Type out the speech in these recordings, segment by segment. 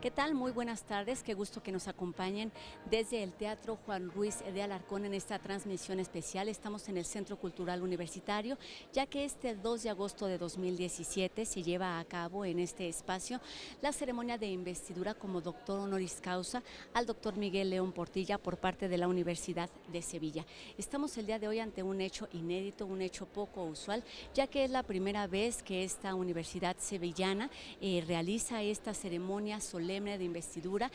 ¿Qué tal? Muy buenas tardes, qué gusto que nos acompañen desde el Teatro Juan Ruiz de Alarcón en esta transmisión especial. Estamos en el Centro Cultural Universitario, ya que este 2 de agosto de 2017 se lleva a cabo en este espacio la ceremonia de investidura como doctor honoris causa al doctor Miguel León Portilla por parte de la Universidad de Sevilla. Estamos el día de hoy ante un hecho inédito, un hecho poco usual, ya que es la primera vez que esta universidad sevillana realiza esta ceremonia solemne de investidura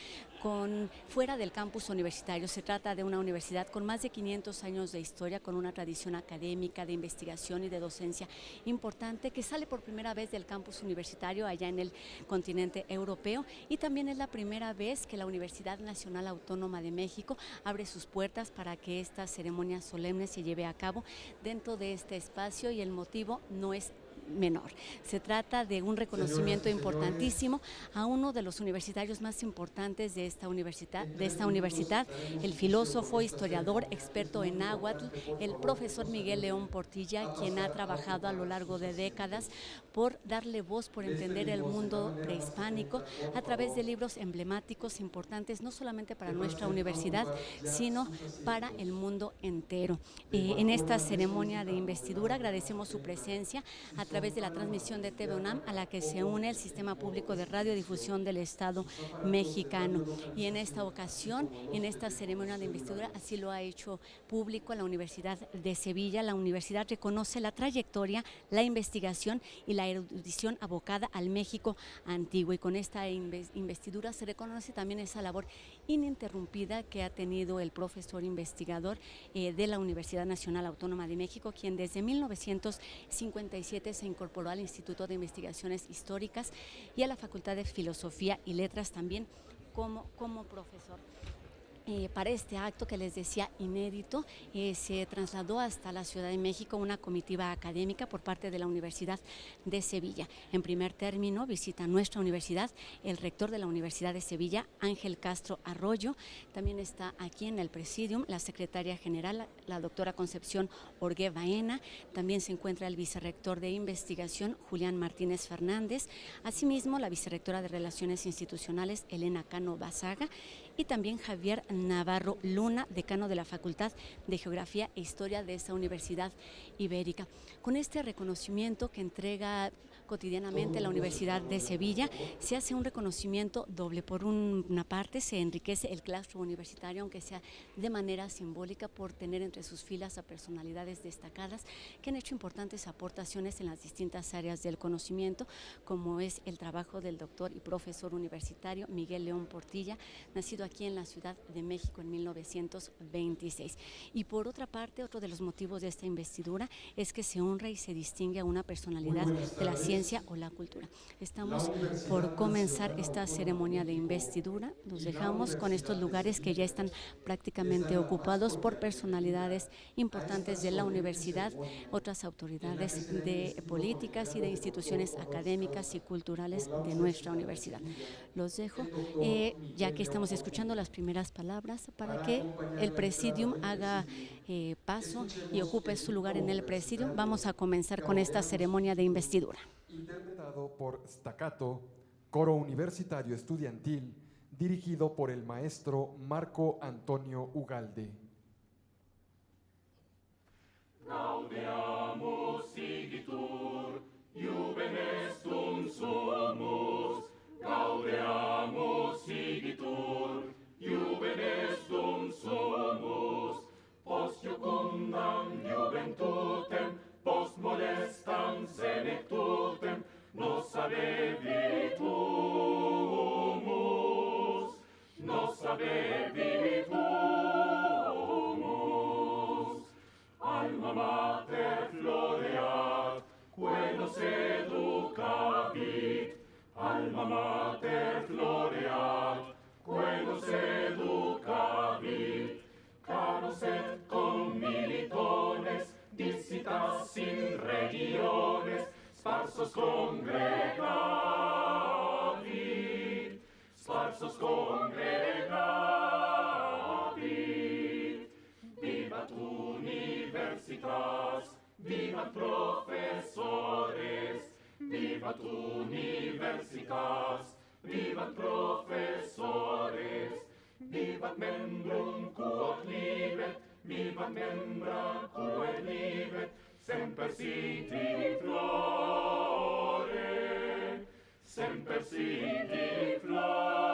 fuera del campus universitario. Se trata de una universidad con más de 500 años de historia, con una tradición académica, de investigación y de docencia importante, que sale por primera vez del campus universitario allá en el continente europeo, y también es la primera vez que la Universidad Nacional Autónoma de México abre sus puertas para que esta ceremonia solemne se lleve a cabo dentro de este espacio, y el motivo no es menor. Se trata de un reconocimiento importantísimo a uno de los universitarios más importantes de esta universidad, el filósofo, historiador, experto en náhuatl, el profesor Miguel León Portilla, quien ha trabajado a lo largo de décadas por darle voz, por entender el mundo prehispánico a través de libros emblemáticos importantes, no solamente para nuestra universidad, sino para el mundo entero. En esta ceremonia de investidura agradecemos su presencia a través de la transmisión de TV UNAM, a la que se une el Sistema Público de Radiodifusión del Estado mexicano. Y en esta ocasión, en esta ceremonia de investidura, así lo ha hecho público la Universidad de Sevilla. La universidad reconoce la trayectoria, la investigación y la erudición abocada al México antiguo. Y con esta investidura se reconoce también esa labor ininterrumpida que ha tenido el profesor investigador de la Universidad Nacional Autónoma de México, quien desde 1957 se incorporó al Instituto de Investigaciones Históricas y a la Facultad de Filosofía y Letras también como profesor. Para este acto que les decía inédito, se trasladó hasta la Ciudad de México una comitiva académica por parte de la Universidad de Sevilla. En primer término visita nuestra universidad el rector de la Universidad de Sevilla, Ángel Castro Arroyo. También está aquí en el presidium la secretaria general, la doctora Concepción Orgué Baena. También se encuentra el vicerrector de investigación, Julián Martínez Fernández. Asimismo, la vicerrectora de Relaciones Institucionales, Elena Cano Basaga, y también Javier Navarro Luna, decano de la Facultad de Geografía e Historia de esta Universidad Ibérica. Con este reconocimiento que entrega cotidianamente la Universidad de Sevilla, se hace un reconocimiento doble. Por una parte, se enriquece el claustro universitario, aunque sea de manera simbólica, por tener entre sus filas a personalidades destacadas que han hecho importantes aportaciones en las distintas áreas del conocimiento, como es el trabajo del doctor y profesor universitario Miguel León Portilla, nacido aquí en la Ciudad de México en 1926. Y por otra parte, otro de los motivos de esta investidura es que se honra y se distingue a una personalidad de la ciencia o la cultura. Estamos por comenzar esta ceremonia de investidura. Nos dejamos con estos lugares que ya están prácticamente ocupados por personalidades importantes de la universidad, otras autoridades de políticas y de instituciones académicas y culturales de nuestra universidad. Los dejo, ya que estamos escuchando las primeras palabras, para que el presidium haga paso y ocupe su lugar en el presidium. Vamos a comenzar con esta ceremonia de investidura. Interpretado por Staccato, coro universitario estudiantil, dirigido por el maestro Marco Antonio Ugalde. Gaudeamus igitur, iubem estum sumus. Gaudeamus igitur, iubem estum sumus. Post iucundam juventutem, post molestam senectutem, nos habevitus, nos habevitus. Alma mater floreat, quae nos educavit. Alma mater floreat, quae nos educavit. Caros et commilitones, disitas in regiones, sparsos congregavit, sparsos congregavit. Vivat universitas, vivat professores, vivat universitas, vivat professores, vivat membrum quod libet, vivat membra quod libet, semper siti flore, semper siti flore.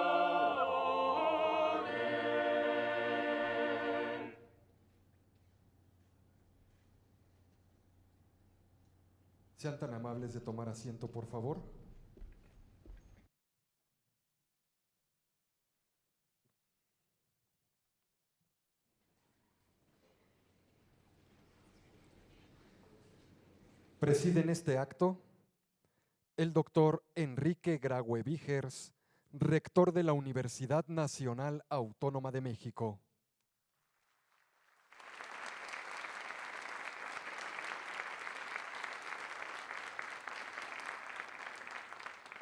Sean tan amables de tomar asiento, por favor. Presiden este acto el doctor Enrique Graue Vigers, rector de la Universidad Nacional Autónoma de México.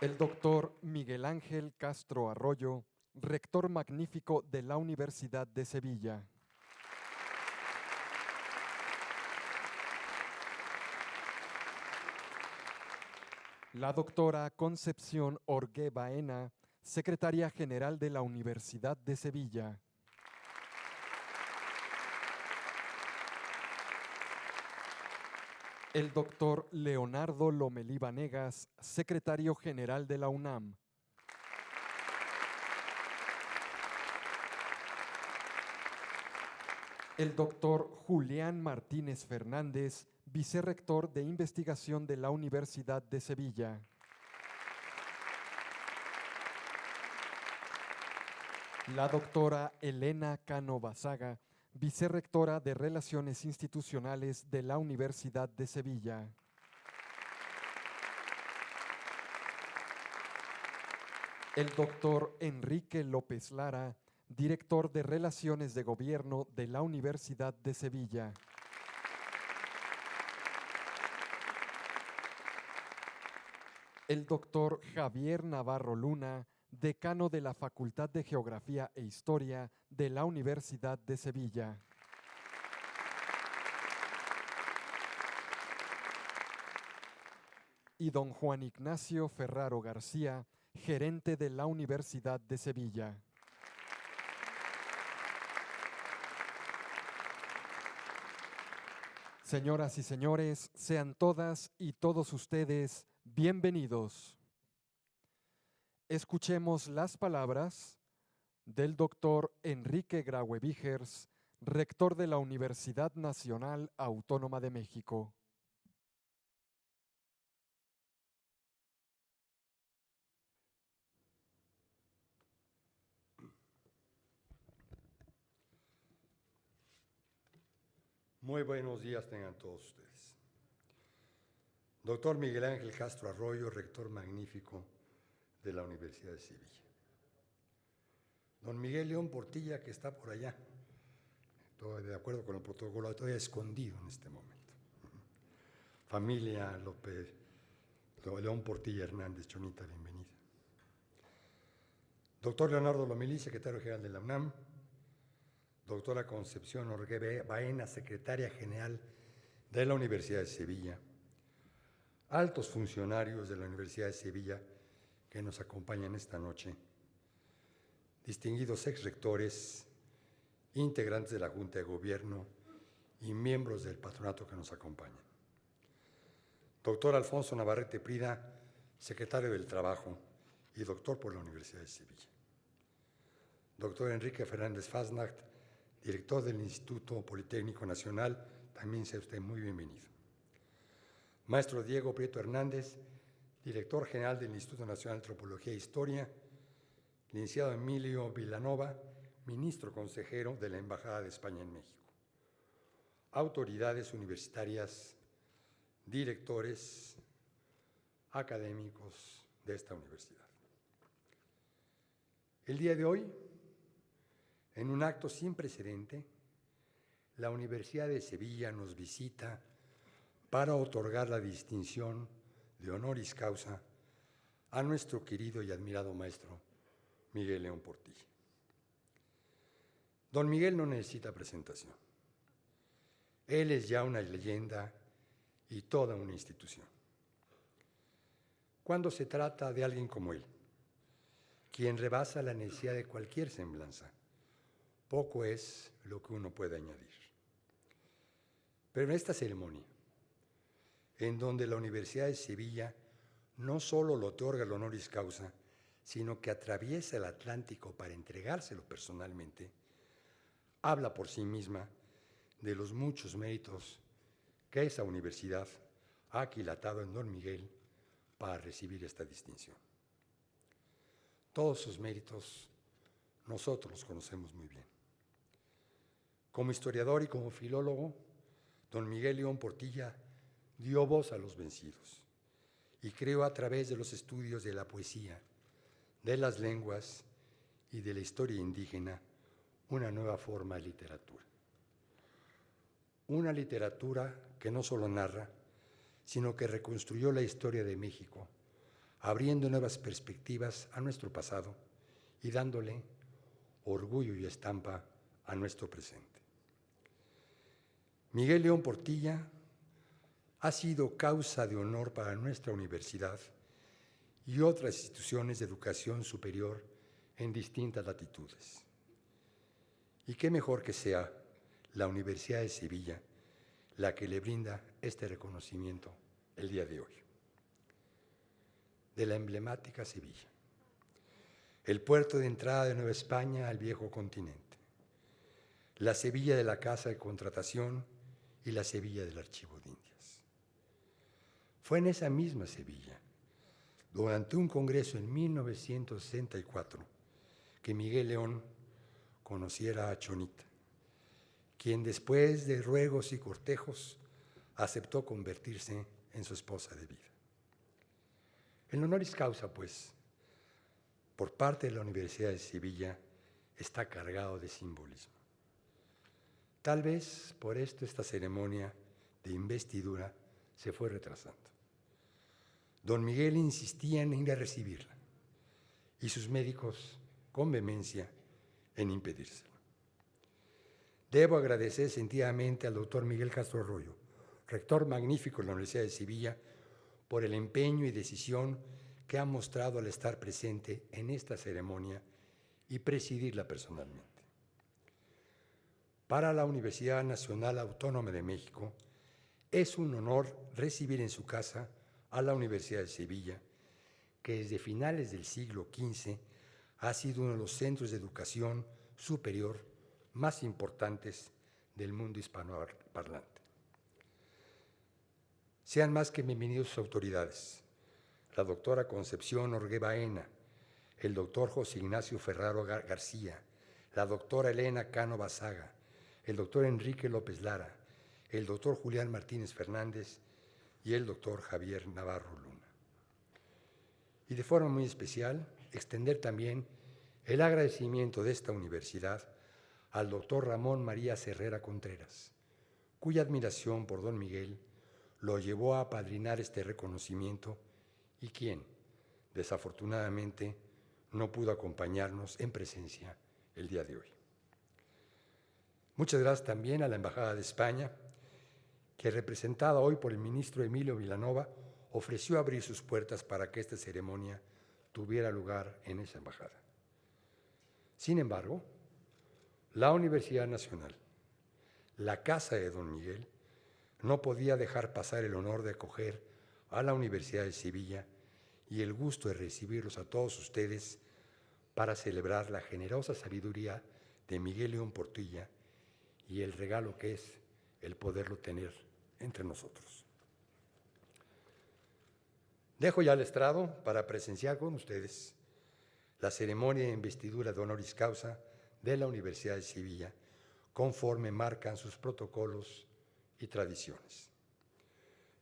El doctor Miguel Ángel Castro Arroyo, rector magnífico de la Universidad de Sevilla. La doctora Concepción Orgué Baena, secretaria general de la Universidad de Sevilla. El doctor Leonardo Lomelí Vanegas, secretario general de la UNAM. El doctor Julián Martínez Fernández, vicerrector de investigación de la Universidad de Sevilla. La doctora Elena Cano Basaga, vicerrectora de Relaciones Institucionales de la Universidad de Sevilla. El doctor Enrique López Lara, director de Relaciones de Gobierno de la Universidad de Sevilla. El doctor Javier Navarro Luna, decano de la Facultad de Geografía e Historia de la Universidad de Sevilla. Y don Juan Ignacio Ferraro García, gerente de la Universidad de Sevilla. Señoras y señores, sean todas y todos ustedes bienvenidos. Escuchemos las palabras del doctor Enrique Graue Vigers, rector de la Universidad Nacional Autónoma de México. Muy buenos días tengan todos ustedes. Doctor Miguel Ángel Castro Arroyo, rector magnífico de la Universidad de Sevilla. Don Miguel León Portilla, que está por allá, de acuerdo con el protocolo, todavía escondido en este momento. Familia López, León Portilla Hernández, Chonita, bienvenida. Doctor Leonardo Lomelí, secretario general de la UNAM. Doctora Concepción Orgué Baena, secretaria general de la Universidad de Sevilla. Altos funcionarios de la Universidad de Sevilla que nos acompañan esta noche. Distinguidos exrectores, integrantes de la Junta de Gobierno y miembros del patronato que nos acompañan. Doctor Alfonso Navarrete Prida, secretario del Trabajo y doctor por la Universidad de Sevilla. Doctor Enrique Fernández Fasnacht, director del Instituto Politécnico Nacional, también sea usted muy bienvenido. Maestro Diego Prieto Hernández, director general del Instituto Nacional de Antropología e Historia. Licenciado Emilio Vilanova, ministro consejero de la Embajada de España en México. Autoridades universitarias, directores, académicos de esta universidad. El día de hoy, en un acto sin precedente, la Universidad de Sevilla nos visita para otorgar la distinción de honoris causa a nuestro querido y admirado maestro Miguel León Portilla. Don Miguel no necesita presentación. Él es ya una leyenda y toda una institución. Cuando se trata de alguien como él, quien rebasa la necesidad de cualquier semblanza. Poco es lo que uno puede añadir. Pero en esta ceremonia, en donde la Universidad de Sevilla no solo le otorga el honoris causa, sino que atraviesa el Atlántico para entregárselo personalmente, habla por sí misma de los muchos méritos que esa universidad ha aquilatado en Don Miguel para recibir esta distinción. Todos sus méritos nosotros los conocemos muy bien. Como historiador y como filólogo, Don Miguel León Portilla dio voz a los vencidos y creó a través de los estudios de la poesía, de las lenguas y de la historia indígena una nueva forma de literatura. Una literatura que no solo narra, sino que reconstruyó la historia de México, abriendo nuevas perspectivas a nuestro pasado y dándole orgullo y estampa a nuestro presente. Miguel León Portilla ha sido causa de honor para nuestra universidad y otras instituciones de educación superior en distintas latitudes. Y qué mejor que sea la Universidad de Sevilla la que le brinda este reconocimiento el día de hoy. De la emblemática Sevilla, el puerto de entrada de Nueva España al viejo continente, la Sevilla de la Casa de Contratación y la Sevilla del Archivo de Indias. Fue en esa misma Sevilla, durante un congreso en 1964, que Miguel León conociera a Chonita, quien después de ruegos y cortejos aceptó convertirse en su esposa de vida. El honoris causa, pues, por parte de la Universidad de Sevilla, está cargado de simbolismo. Tal vez por esto esta ceremonia de investidura se fue retrasando. Don Miguel insistía en ir a recibirla y sus médicos, con vehemencia, en impedírselo. Debo agradecer sentidamente al doctor Miguel Castro Arroyo, rector magnífico de la Universidad de Sevilla, por el empeño y decisión que ha mostrado al estar presente en esta ceremonia y presidirla personalmente. Para la Universidad Nacional Autónoma de México, es un honor recibir en su casa a la Universidad de Sevilla, que desde finales del siglo XV ha sido uno de los centros de educación superior más importantes del mundo hispanoparlante. Sean más que bienvenidos sus autoridades, la doctora Concepción Orgué Baena, el doctor José Ignacio Ferraro García, la doctora Elena Cano Basaga, el doctor Enrique López Lara, el doctor Julián Martínez Fernández y el doctor Javier Navarro Luna. Y de forma muy especial, extender también el agradecimiento de esta universidad al doctor Ramón María Herrera Contreras, cuya admiración por don Miguel lo llevó a apadrinar este reconocimiento y quien, desafortunadamente, no pudo acompañarnos en presencia el día de hoy. Muchas gracias también a la Embajada de España, que representada hoy por el ministro Emilio Vilanova, ofreció abrir sus puertas para que esta ceremonia tuviera lugar en esa embajada. Sin embargo, la Universidad Nacional, la casa de don Miguel, no podía dejar pasar el honor de acoger a la Universidad de Sevilla y el gusto de recibirlos a todos ustedes para celebrar la generosa sabiduría de Miguel León Portilla y el regalo que es el poderlo tener entre nosotros. Dejo ya el estrado para presenciar con ustedes la ceremonia de investidura de honoris causa de la Universidad de Sevilla, conforme marcan sus protocolos y tradiciones.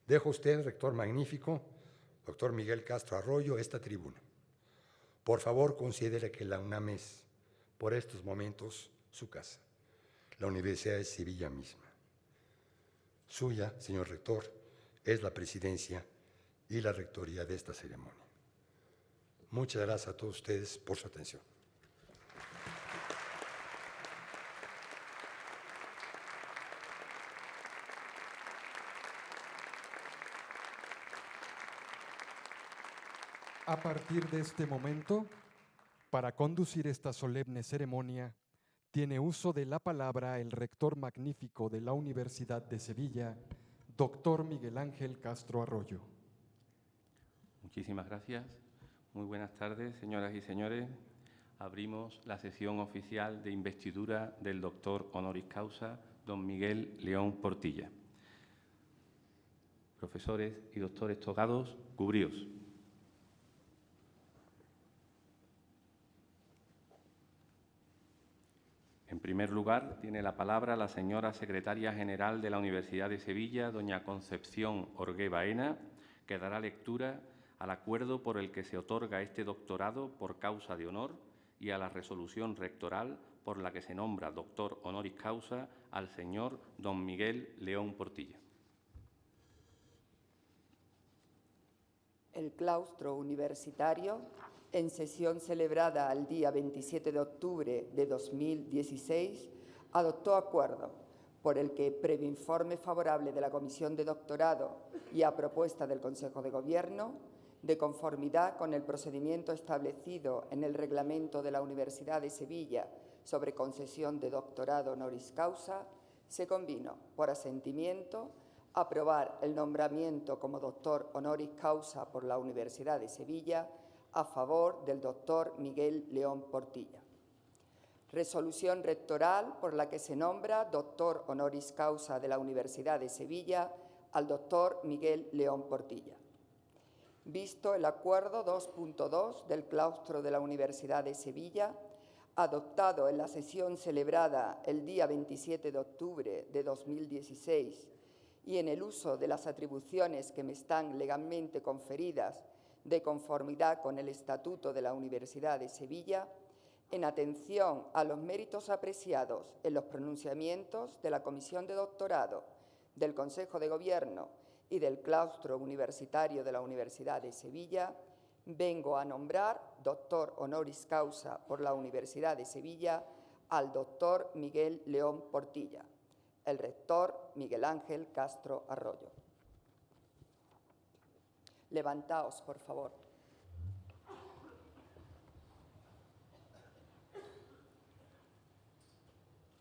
Dejo a usted, rector magnífico, doctor Miguel Castro Arroyo, esta tribuna. Por favor, considere que la UNAM es, por estos momentos, su casa, la Universidad de Sevilla misma. Suya, señor rector, es la presidencia y la rectoría de esta ceremonia. Muchas gracias a todos ustedes por su atención. A partir de este momento, Para conducir esta solemne ceremonia, tiene uso de la palabra el rector magnífico de la Universidad de Sevilla, doctor Miguel Ángel Castro Arroyo. Muchísimas gracias. Muy buenas tardes, señoras y señores. Abrimos la sesión oficial de investidura del doctor honoris causa, don Miguel León Portilla. Profesores y doctores togados, cubríos. En primer lugar, tiene la palabra la señora secretaria general de la Universidad de Sevilla, doña Concepción Orgué Baena, que dará lectura al acuerdo por el que se otorga este doctorado por causa de honor y a la resolución rectoral por la que se nombra doctor honoris causa al señor don Miguel León Portilla. El claustro universitario, en sesión celebrada el día 27 de octubre de 2016, adoptó acuerdo por el que, previo informe favorable de la Comisión de Doctorado y a propuesta del Consejo de Gobierno, de conformidad con el procedimiento establecido en el Reglamento de la Universidad de Sevilla sobre concesión de doctorado honoris causa, se convino, por asentimiento, aprobar el nombramiento como doctor honoris causa por la Universidad de Sevilla a favor del doctor Miguel León Portilla. Resolución rectoral por la que se nombra doctor honoris causa de la Universidad de Sevilla al doctor Miguel León Portilla. Visto el acuerdo 2.2 del claustro de la Universidad de Sevilla, adoptado en la sesión celebrada el día 27 de octubre de 2016 y en el uso de las atribuciones que me están legalmente conferidas de conformidad con el Estatuto de la Universidad de Sevilla, en atención a los méritos apreciados en los pronunciamientos de la Comisión de Doctorado, del Consejo de Gobierno y del claustro universitario de la Universidad de Sevilla, vengo a nombrar doctor honoris causa por la Universidad de Sevilla al doctor Miguel León Portilla, el rector Miguel Ángel Castro Arroyo. Levantaos, por favor.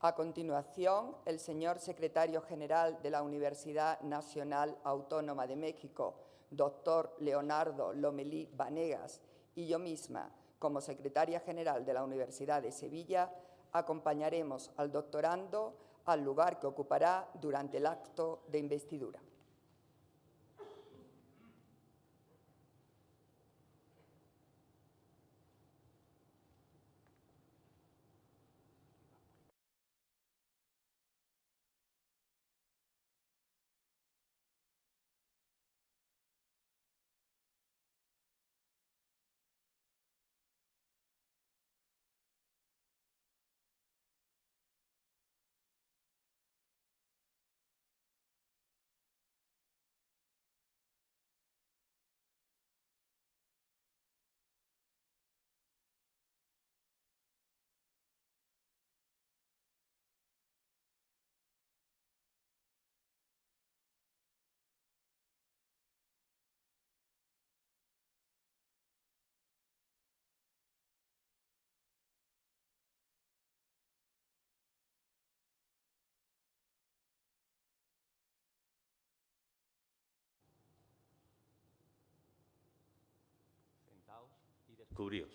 A continuación, el señor secretario general de la Universidad Nacional Autónoma de México, doctor Leonardo Lomelí Vanegas, y yo misma, como secretaria general de la Universidad de Sevilla, acompañaremos al doctorando al lugar que ocupará durante el acto de investidura. Y descubríos.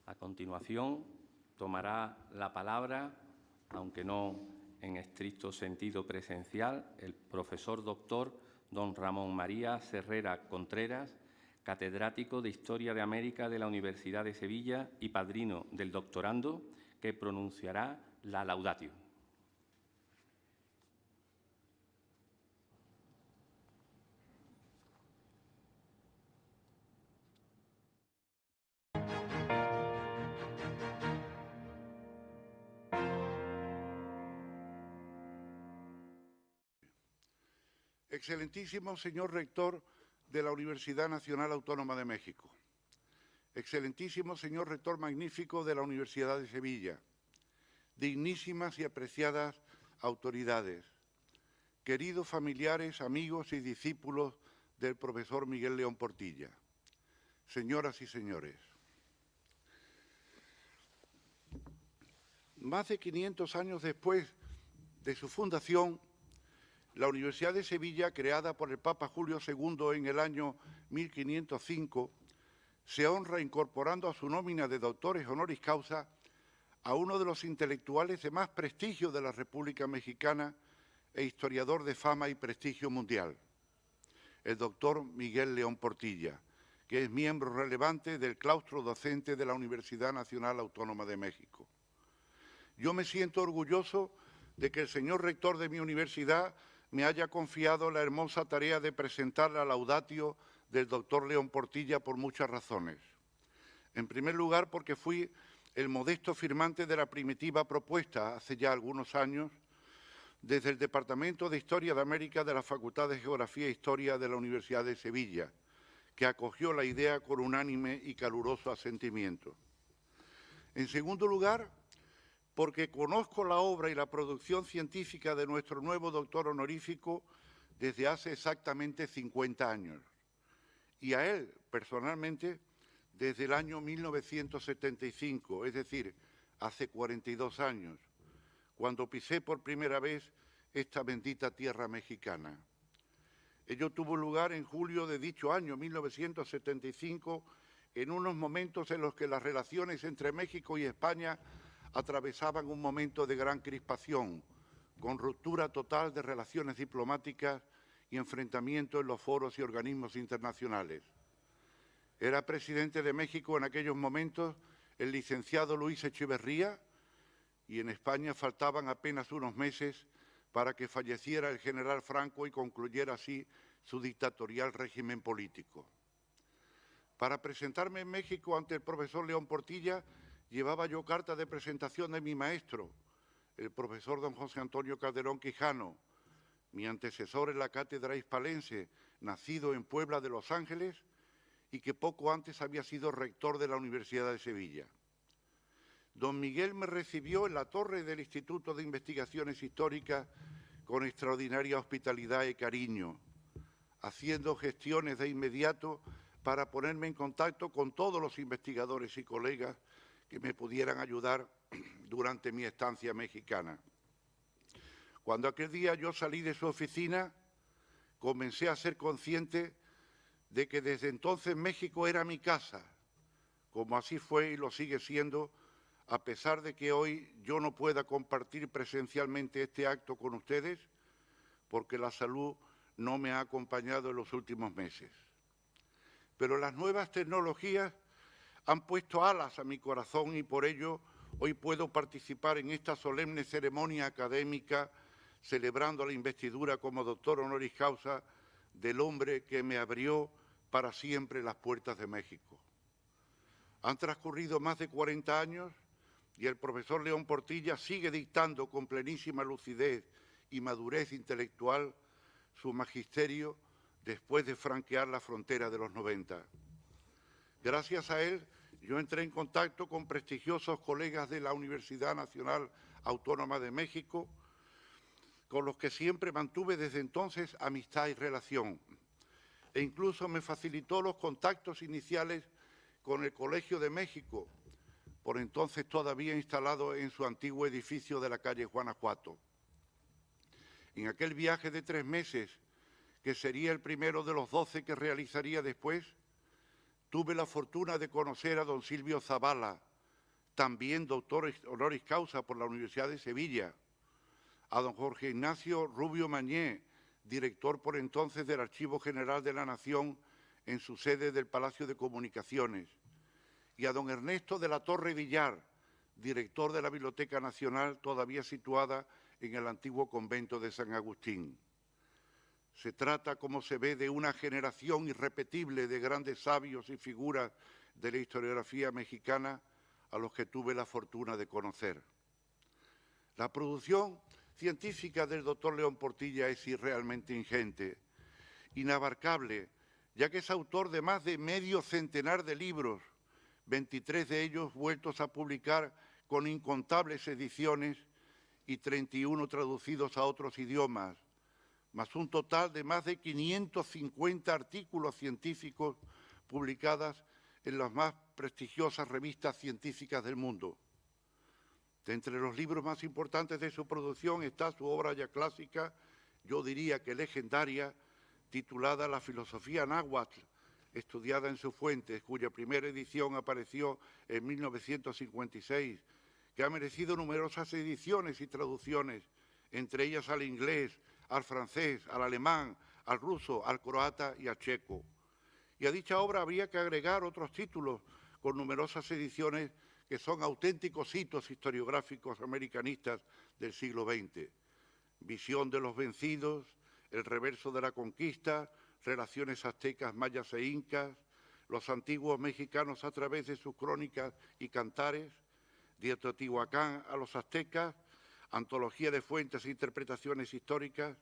A continuación, tomará la palabra, aunque no en estricto sentido presencial, el profesor doctor don Ramón María Serrera Contreras, catedrático de Historia de América de la Universidad de Sevilla y padrino del doctorando, que pronunciará la laudatio. Excelentísimo señor rector de la Universidad Nacional Autónoma de México, excelentísimo señor rector magnífico de la Universidad de Sevilla, dignísimas y apreciadas autoridades, queridos familiares, amigos y discípulos del profesor Miguel León Portilla, señoras y señores, más de 500 años después de su fundación, la Universidad de Sevilla, creada por el Papa Julio II en el año 1505, se honra incorporando a su nómina de doctores honoris causa a uno de los intelectuales de más prestigio de la República Mexicana e historiador de fama y prestigio mundial, el doctor Miguel León Portilla, que es miembro relevante del claustro docente de la Universidad Nacional Autónoma de México. Yo me siento orgulloso de que el señor rector de mi universidad me haya confiado la hermosa tarea de presentar la laudatio del doctor León Portilla por muchas razones. En primer lugar, porque fui el modesto firmante de la primitiva propuesta hace ya algunos años desde el Departamento de Historia de América de la Facultad de Geografía e Historia de la Universidad de Sevilla, que acogió la idea con unánime y caluroso asentimiento. En segundo lugar, porque conozco la obra y la producción científica de nuestro nuevo doctor honorífico desde hace exactamente 50 años, y a él, personalmente, desde el año 1975, es decir, hace 42 años, cuando pisé por primera vez esta bendita tierra mexicana. Ello tuvo lugar en julio de dicho año, 1975, en unos momentos en los que las relaciones entre México y España atravesaban un momento de gran crispación, con ruptura total de relaciones diplomáticas y enfrentamiento en los foros y organismos internacionales. Era presidente de México en aquellos momentos el licenciado Luis Echeverría, y en España faltaban apenas unos meses para que falleciera el general Franco y concluyera así su dictatorial régimen político. Para presentarme en México ante el profesor León Portilla, llevaba yo carta de presentación de mi maestro, el profesor don José Antonio Calderón Quijano, mi antecesor en la cátedra hispalense, nacido en Puebla de Los Ángeles y que poco antes había sido rector de la Universidad de Sevilla. Don Miguel me recibió en la torre del Instituto de Investigaciones Históricas con extraordinaria hospitalidad y cariño, haciendo gestiones de inmediato para ponerme en contacto con todos los investigadores y colegas que me pudieran ayudar durante mi estancia mexicana. Cuando aquel día yo salí de su oficina, comencé a ser consciente de que desde entonces México era mi casa, como así fue y lo sigue siendo, a pesar de que hoy yo no pueda compartir presencialmente este acto con ustedes, porque la salud no me ha acompañado en los últimos meses. Pero las nuevas tecnologías han puesto alas a mi corazón y por ello hoy puedo participar en esta solemne ceremonia académica celebrando la investidura como doctor honoris causa del hombre que me abrió para siempre las puertas de México. Han transcurrido más de 40 años y el profesor León Portilla sigue dictando con plenísima lucidez y madurez intelectual su magisterio después de franquear la frontera de los 90. Gracias a él, yo entré en contacto con prestigiosos colegas de la Universidad Nacional Autónoma de México, con los que siempre mantuve desde entonces amistad y relación, e incluso me facilitó los contactos iniciales con el Colegio de México, por entonces todavía instalado en su antiguo edificio de la calle Guanajuato. En aquel viaje de 3 meses, que sería el primero de los 12 que realizaría después, tuve la fortuna de conocer a don Silvio Zavala, también doctor honoris causa por la Universidad de Sevilla, a don Jorge Ignacio Rubio Mañé, director por entonces del Archivo General de la Nación en su sede del Palacio de Comunicaciones, y a don Ernesto de la Torre Villar, director de la Biblioteca Nacional, todavía situada en el antiguo convento de San Agustín. Se trata, como se ve, de una generación irrepetible de grandes sabios y figuras de la historiografía mexicana a los que tuve la fortuna de conocer. La producción científica del doctor León Portilla es realmente ingente, inabarcable, ya que es autor de más de medio centenar de libros, 23 de ellos vueltos a publicar con incontables ediciones y 31 traducidos a otros idiomas, más un total de más de 550 artículos científicos publicados en las más prestigiosas revistas científicas del mundo. De entre los libros más importantes de su producción está su obra ya clásica, yo diría que legendaria, titulada La filosofía náhuatl, estudiada en sus fuentes, cuya primera edición apareció en 1956, que ha merecido numerosas ediciones y traducciones, entre ellas al inglés, al francés, al alemán, al ruso, al croata y al checo. Y a dicha obra habría que agregar otros títulos con numerosas ediciones que son auténticos hitos historiográficos americanistas del siglo XX. Visión de los vencidos, El reverso de la conquista, Relaciones aztecas, mayas e incas, Los antiguos mexicanos a través de sus crónicas y cantares, de Teotihuacán a los aztecas, Antología de fuentes e interpretaciones históricas,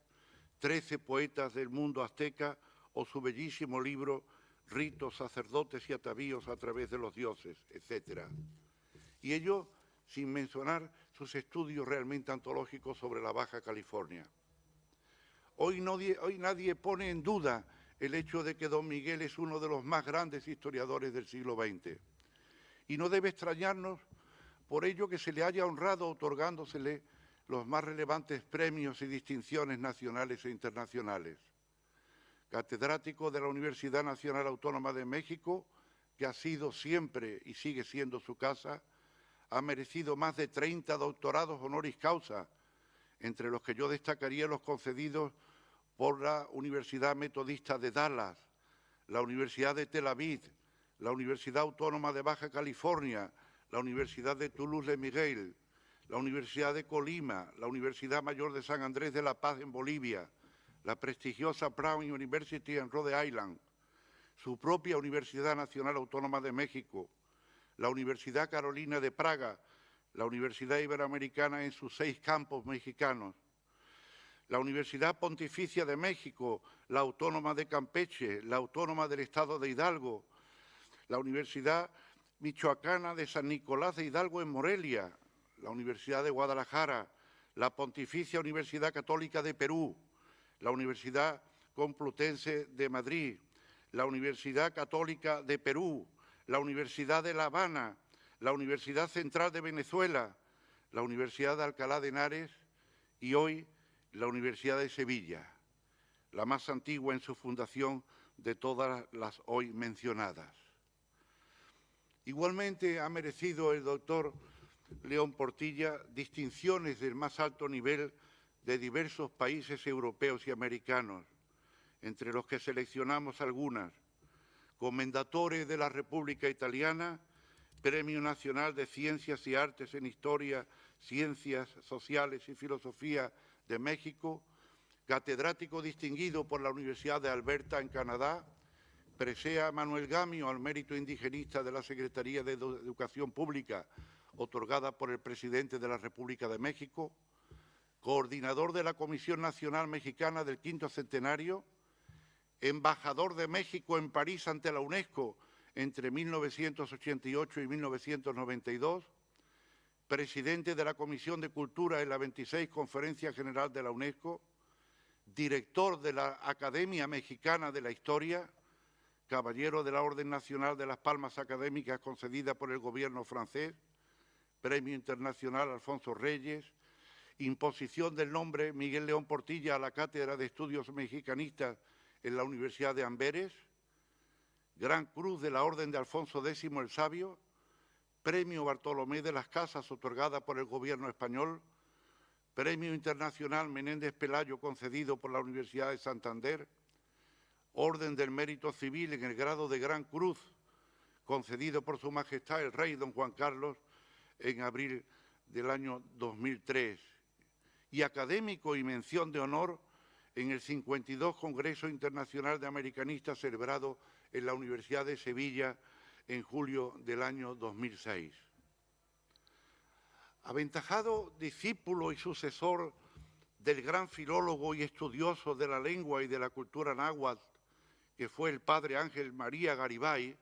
13 poetas del mundo azteca o su bellísimo libro Ritos, sacerdotes y atavíos a través de los dioses, etc. Y ello sin mencionar sus estudios realmente antológicos sobre la Baja California. Hoy nadie pone en duda el hecho de que don Miguel es uno de los más grandes historiadores del siglo XX. Y no debe extrañarnos por ello que se le haya honrado otorgándosele los más relevantes premios y distinciones nacionales e internacionales. Catedrático de la Universidad Nacional Autónoma de México, que ha sido siempre y sigue siendo su casa, ha merecido más de 30 doctorados honoris causa, entre los que yo destacaría los concedidos por la Universidad Metodista de Dallas, la Universidad de Tel Aviv, la Universidad Autónoma de Baja California, la Universidad de Toulouse-Le Miguel, la Universidad de Colima, la Universidad Mayor de San Andrés de la Paz en Bolivia, la prestigiosa Brown University en Rhode Island, su propia Universidad Nacional Autónoma de México, la Universidad Carolina de Praga, la Universidad Iberoamericana en sus 6 campos mexicanos, la Universidad Pontificia de México, la Autónoma de Campeche, la Autónoma del Estado de Hidalgo, la Universidad Michoacana de San Nicolás de Hidalgo en Morelia, la Universidad de Guadalajara, la Pontificia Universidad Católica de Perú, la Universidad Complutense de Madrid, la Universidad Católica de Perú, la Universidad de La Habana, la Universidad Central de Venezuela, la Universidad de Alcalá de Henares y hoy la Universidad de Sevilla, la más antigua en su fundación de todas las hoy mencionadas. Igualmente ha merecido el doctor León Portilla distinciones del más alto nivel de diversos países europeos y americanos, entre los que seleccionamos algunas: Commendatore de la República Italiana, Premio Nacional de Ciencias y Artes en Historia, Ciencias Sociales y Filosofía de México, catedrático distinguido por la Universidad de Alberta en Canadá, presea Manuel Gamio al mérito indigenista de la Secretaría de Educación Pública, otorgada por el presidente de la República de México, coordinador de la Comisión Nacional Mexicana del Quinto Centenario, embajador de México en París ante la UNESCO entre 1988 y 1992, presidente de la Comisión de Cultura en la 26 Conferencia General de la UNESCO, director de la Academia Mexicana de la Historia, caballero de la Orden Nacional de las Palmas Académicas concedida por el gobierno francés, Premio Internacional Alfonso Reyes, imposición del nombre Miguel León Portilla a la Cátedra de Estudios Mexicanistas en la Universidad de Amberes, Gran Cruz de la Orden de Alfonso X el Sabio, Premio Bartolomé de las Casas otorgada por el gobierno español, Premio Internacional Menéndez Pelayo concedido por la Universidad de Santander, Orden del Mérito Civil en el grado de Gran Cruz concedido por Su Majestad el Rey Don Juan Carlos en abril del año 2003, y académico y mención de honor en el 52 Congreso Internacional de Americanistas celebrado en la Universidad de Sevilla en julio del año 2006. Aventajado discípulo y sucesor del gran filólogo y estudioso de la lengua y de la cultura náhuatl, que fue el padre Ángel María Garibay,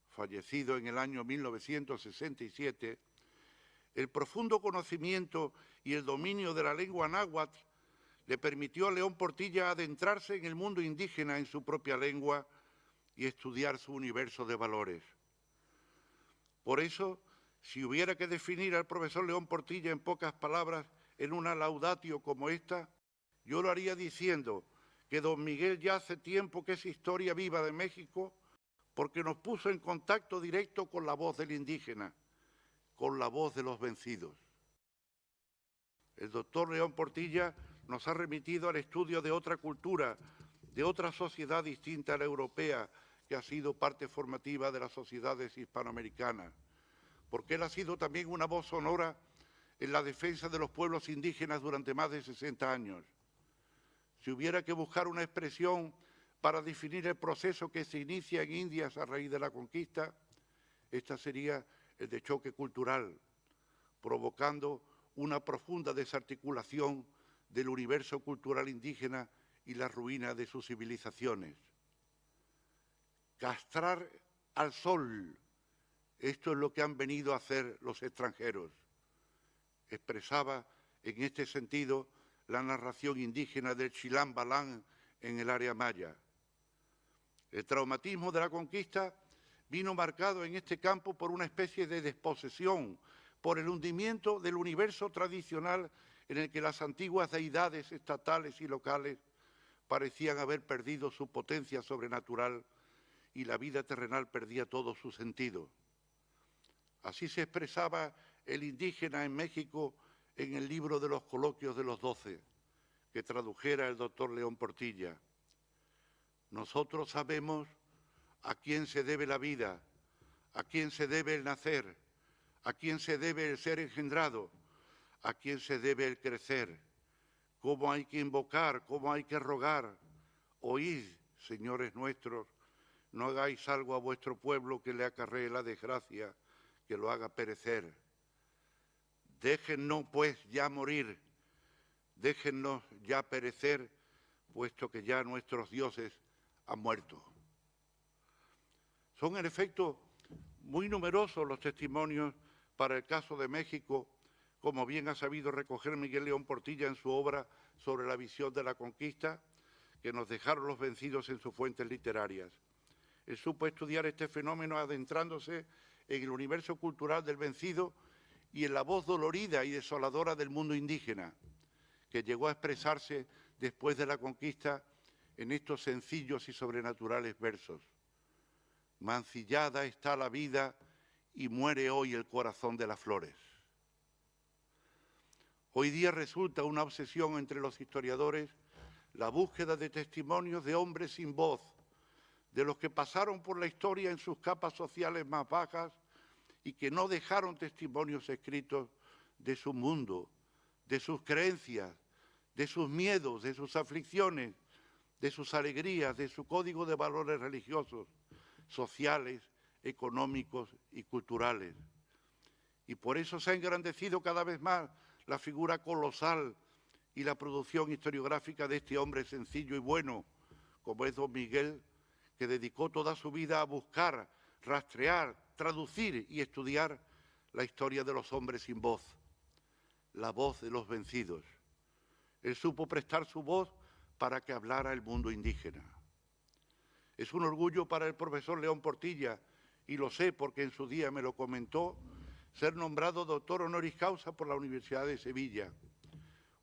fallecido en el año 1967, el profundo conocimiento y el dominio de la lengua náhuatl le permitió a León Portilla adentrarse en el mundo indígena en su propia lengua y estudiar su universo de valores. Por eso, si hubiera que definir al profesor León Portilla en pocas palabras en una laudatio como esta, yo lo haría diciendo que don Miguel ya hace tiempo que es historia viva de México porque nos puso en contacto directo con la voz del indígena, con la voz de los vencidos. El doctor León Portilla nos ha remitido al estudio de otra cultura, de otra sociedad distinta a la europea, que ha sido parte formativa de las sociedades hispanoamericanas, porque él ha sido también una voz sonora en la defensa de los pueblos indígenas durante más de 60 años. Si hubiera que buscar una expresión para definir el proceso que se inicia en Indias a raíz de la conquista, esta sería el de choque cultural, provocando una profunda desarticulación del universo cultural indígena y la ruina de sus civilizaciones. Castrar al sol, esto es lo que han venido a hacer los extranjeros. Expresaba en este sentido la narración indígena del Chilam Balán en el área maya. El traumatismo de la conquista vino marcado en este campo por una especie de desposesión, por el hundimiento del universo tradicional en el que las antiguas deidades estatales y locales parecían haber perdido su potencia sobrenatural y la vida terrenal perdía todo su sentido. Así se expresaba el indígena en México en el libro de los coloquios de los 12, que tradujera el doctor León Portilla. Nosotros sabemos a quién se debe la vida, a quién se debe el nacer, a quién se debe el ser engendrado, a quién se debe el crecer, cómo hay que invocar, cómo hay que rogar. Oíd, señores nuestros, no hagáis algo a vuestro pueblo que le acarree la desgracia, que lo haga perecer. Déjennos pues ya morir, déjennos ya perecer, puesto que ya nuestros dioses han muerto. Son en efecto muy numerosos los testimonios para el caso de México, como bien ha sabido recoger Miguel León Portilla en su obra sobre la visión de la conquista, que nos dejaron los vencidos en sus fuentes literarias. Él supo estudiar este fenómeno adentrándose en el universo cultural del vencido y en la voz dolorida y desoladora del mundo indígena, que llegó a expresarse después de la conquista en estos sencillos y sobrenaturales versos. Mancillada está la vida y muere hoy el corazón de las flores. Hoy día resulta una obsesión entre los historiadores la búsqueda de testimonios de hombres sin voz, de los que pasaron por la historia en sus capas sociales más bajas y que no dejaron testimonios escritos de su mundo, de sus creencias, de sus miedos, de sus aflicciones, de sus alegrías, de su código de valores religiosos, sociales, económicos y culturales. Y por eso se ha engrandecido cada vez más la figura colosal y la producción historiográfica de este hombre sencillo y bueno, como es don Miguel, que dedicó toda su vida a buscar, rastrear, traducir y estudiar la historia de los hombres sin voz, la voz de los vencidos. Él supo prestar su voz para que hablara el mundo indígena. Es un orgullo para el profesor León Portilla, y lo sé porque en su día me lo comentó, ser nombrado doctor honoris causa por la Universidad de Sevilla,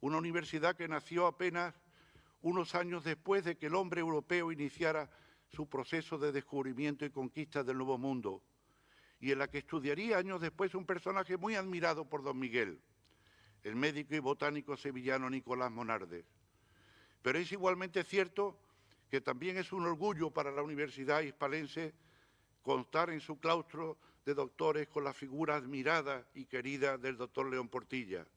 una universidad que nació apenas unos años después de que el hombre europeo iniciara su proceso de descubrimiento y conquista del Nuevo Mundo, y en la que estudiaría años después un personaje muy admirado por don Miguel, el médico y botánico sevillano Nicolás Monardes. Pero es igualmente cierto que también es un orgullo para la Universidad Hispalense contar en su claustro de doctores con la figura admirada y querida del doctor León Portilla.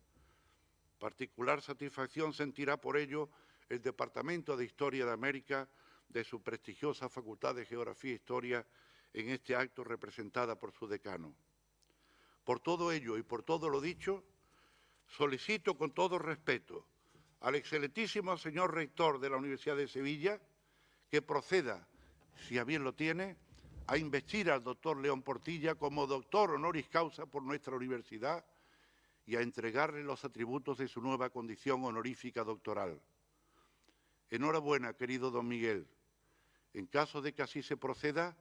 Particular satisfacción sentirá por ello el Departamento de Historia de América de su prestigiosa Facultad de Geografía e Historia en este acto representada por su decano. Por todo ello y por todo lo dicho, solicito con todo respeto al excelentísimo señor rector de la Universidad de Sevilla que proceda, si a bien lo tiene, a investir al doctor León Portilla como doctor honoris causa por nuestra universidad y a entregarle los atributos de su nueva condición honorífica doctoral. Enhorabuena, querido don Miguel. En caso de que así se proceda,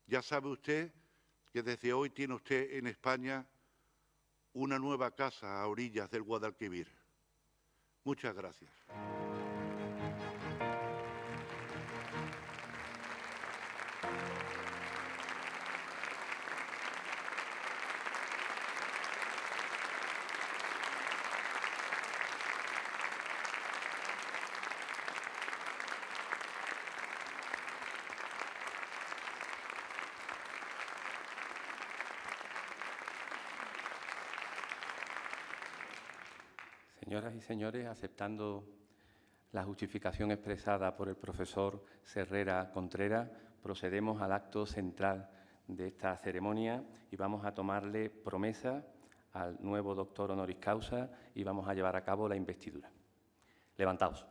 ya sabe usted que desde hoy tiene usted en España una nueva casa a orillas del Guadalquivir. Muchas gracias. Señoras y señores, aceptando la justificación expresada por el profesor Serrera Contreras, procedemos al acto central de esta ceremonia y vamos a tomarle promesa al nuevo doctor honoris causa y vamos a llevar a cabo la investidura. Levantaos.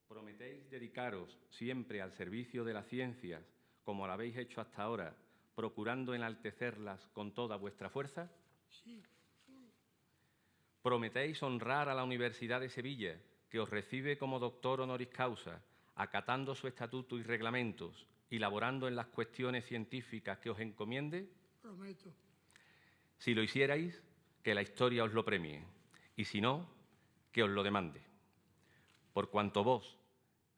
¿Prometéis dedicaros siempre al servicio de las ciencias, como lo habéis hecho hasta ahora, procurando enaltecerlas con toda vuestra fuerza? Sí. ¿Prometéis honrar a la Universidad de Sevilla, que os recibe como doctor honoris causa, acatando su estatuto y reglamentos y laborando en las cuestiones científicas que os encomiende? Prometo. Si lo hicierais, que la historia os lo premie, y si no, que os lo demande. Por cuanto vos,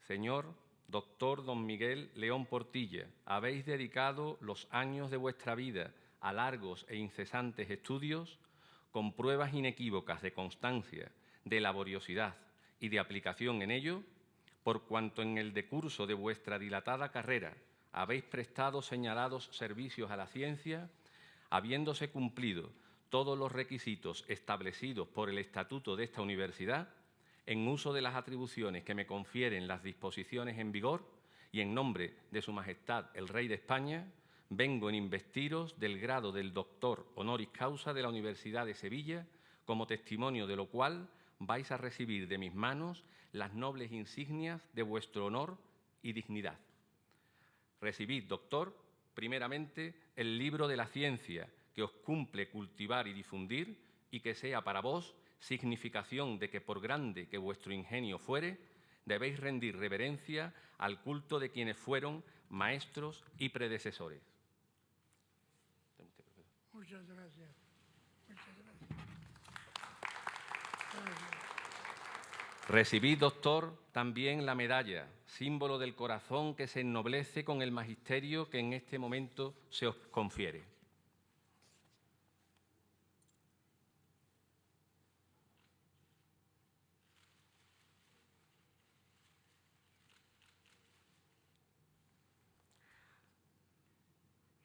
señor doctor don Miguel León Portilla, habéis dedicado los años de vuestra vida a largos e incesantes estudios, con pruebas inequívocas de constancia, de laboriosidad y de aplicación en ello, por cuanto en el decurso de vuestra dilatada carrera habéis prestado señalados servicios a la ciencia, habiéndose cumplido todos los requisitos establecidos por el estatuto de esta universidad, en uso de las atribuciones que me confieren las disposiciones en vigor y en nombre de Su Majestad el Rey de España, vengo en investiros del grado del doctor honoris causa de la Universidad de Sevilla, como testimonio de lo cual vais a recibir de mis manos las nobles insignias de vuestro honor y dignidad. Recibid, doctor, primeramente el libro de la ciencia que os cumple cultivar y difundir y que sea para vos significación de que por grande que vuestro ingenio fuere, debéis rendir reverencia al culto de quienes fueron maestros y predecesores. Muchas gracias. Muchas gracias. Recibid, doctor, también la medalla, símbolo del corazón que se ennoblece con el magisterio que en este momento se os confiere.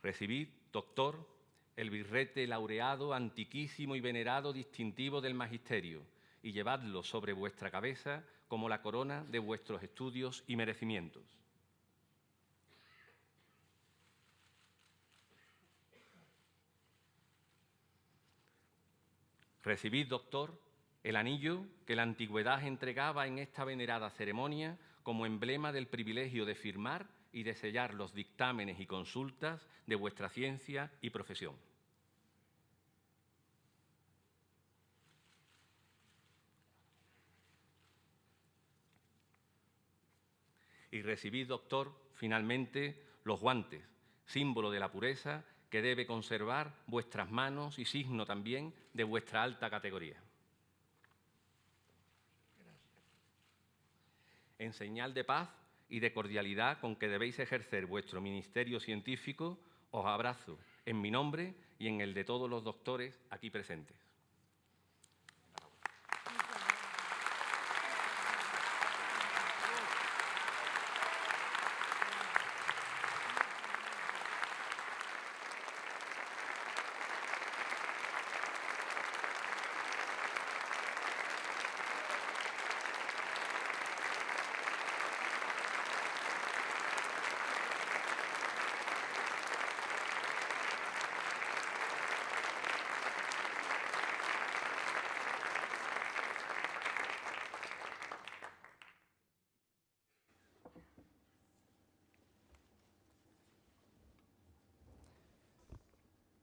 Recibid, doctor, el birrete laureado, antiquísimo y venerado distintivo del magisterio, y llevadlo sobre vuestra cabeza como la corona de vuestros estudios y merecimientos. Recibid, doctor, el anillo que la antigüedad entregaba en esta venerada ceremonia como emblema del privilegio de firmar y de sellar los dictámenes y consultas de vuestra ciencia y profesión. Y recibid, doctor, finalmente los guantes, símbolo de la pureza que debe conservar vuestras manos y signo también de vuestra alta categoría. En señal de paz y de cordialidad con que debéis ejercer vuestro ministerio científico, os abrazo en mi nombre y en el de todos los doctores aquí presentes.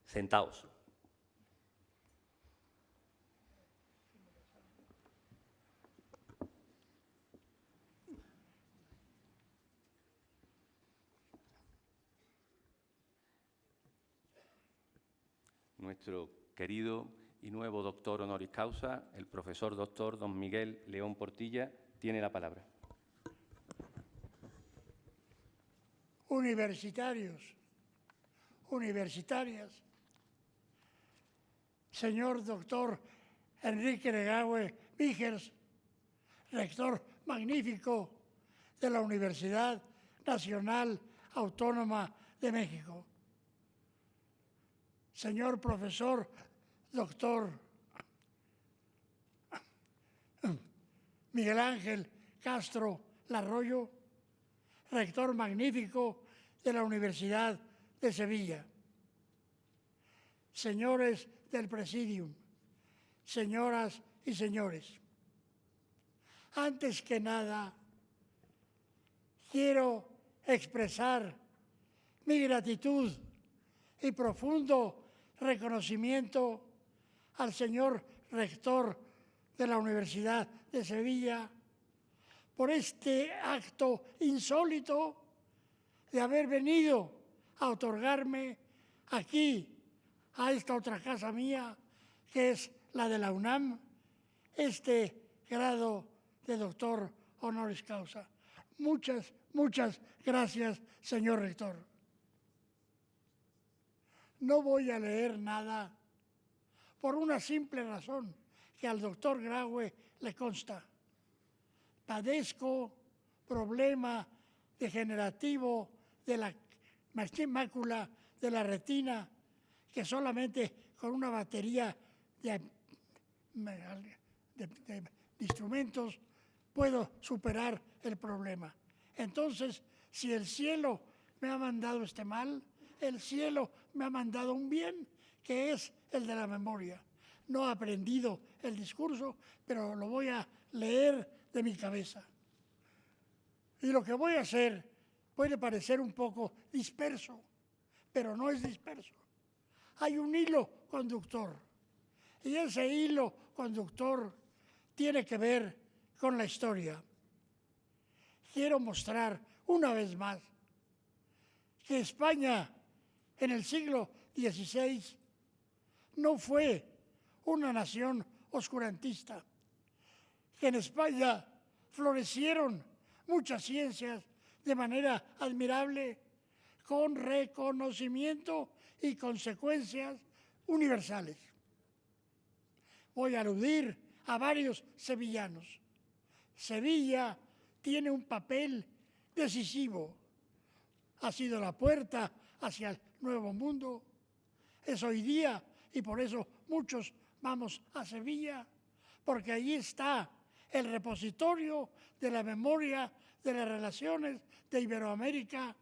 Sentaos. Nuestro querido y nuevo doctor honoris causa, el profesor doctor don Miguel León Portilla, tiene la palabra. Universitarios, universitarias, señor doctor Enrique Legaue Vigers, rector magnífico de la Universidad Nacional Autónoma de México, señor profesor doctor Miguel Ángel Castro Larroyo, rector magnífico de la Universidad de Sevilla, señores del Presidium, señoras y señores, antes que nada quiero expresar mi gratitud y profundo reconocimiento al señor rector de la Universidad de Sevilla por este acto insólito de haber venido a otorgarme aquí, a esta otra casa mía, que es la de la UNAM, este grado de doctor honoris causa. Muchas, muchas gracias, señor rector. No voy a leer nada por una simple razón que al doctor Graue le consta. Padezco problema degenerativo de la mácula de la retina, que solamente con una batería de instrumentos puedo superar el problema. Entonces, si el cielo me ha mandado este mal, el cielo me ha mandado un bien, que es el de la memoria. No he aprendido el discurso, pero lo voy a leer de mi cabeza. Y lo que voy a hacer puede parecer un poco disperso, pero no es disperso. Hay un hilo conductor, y ese hilo conductor tiene que ver con la historia. Quiero mostrar una vez más que España en el siglo XVI no fue una nación oscurantista, que en España florecieron muchas ciencias de manera admirable, con reconocimiento y consecuencias universales. Voy a aludir a varios sevillanos. Sevilla tiene un papel decisivo. Ha sido la puerta hacia el nuevo mundo. Es hoy día, y por eso muchos vamos a Sevilla, porque allí está el repositorio de la memoria de las relaciones de Iberoamérica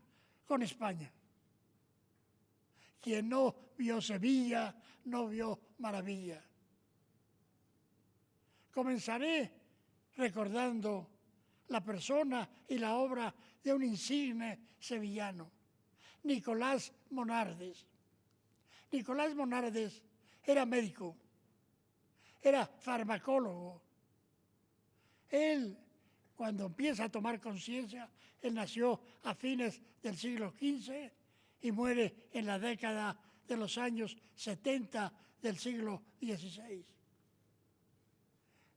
con España. Quien no vio Sevilla, no vio maravilla. Comenzaré recordando la persona y la obra de un insigne sevillano, Nicolás Monardes. Nicolás Monardes era médico, era farmacólogo. Él, cuando empieza a tomar conciencia, él nació a fines del siglo XV y muere en la década de los años 70 del siglo XVI.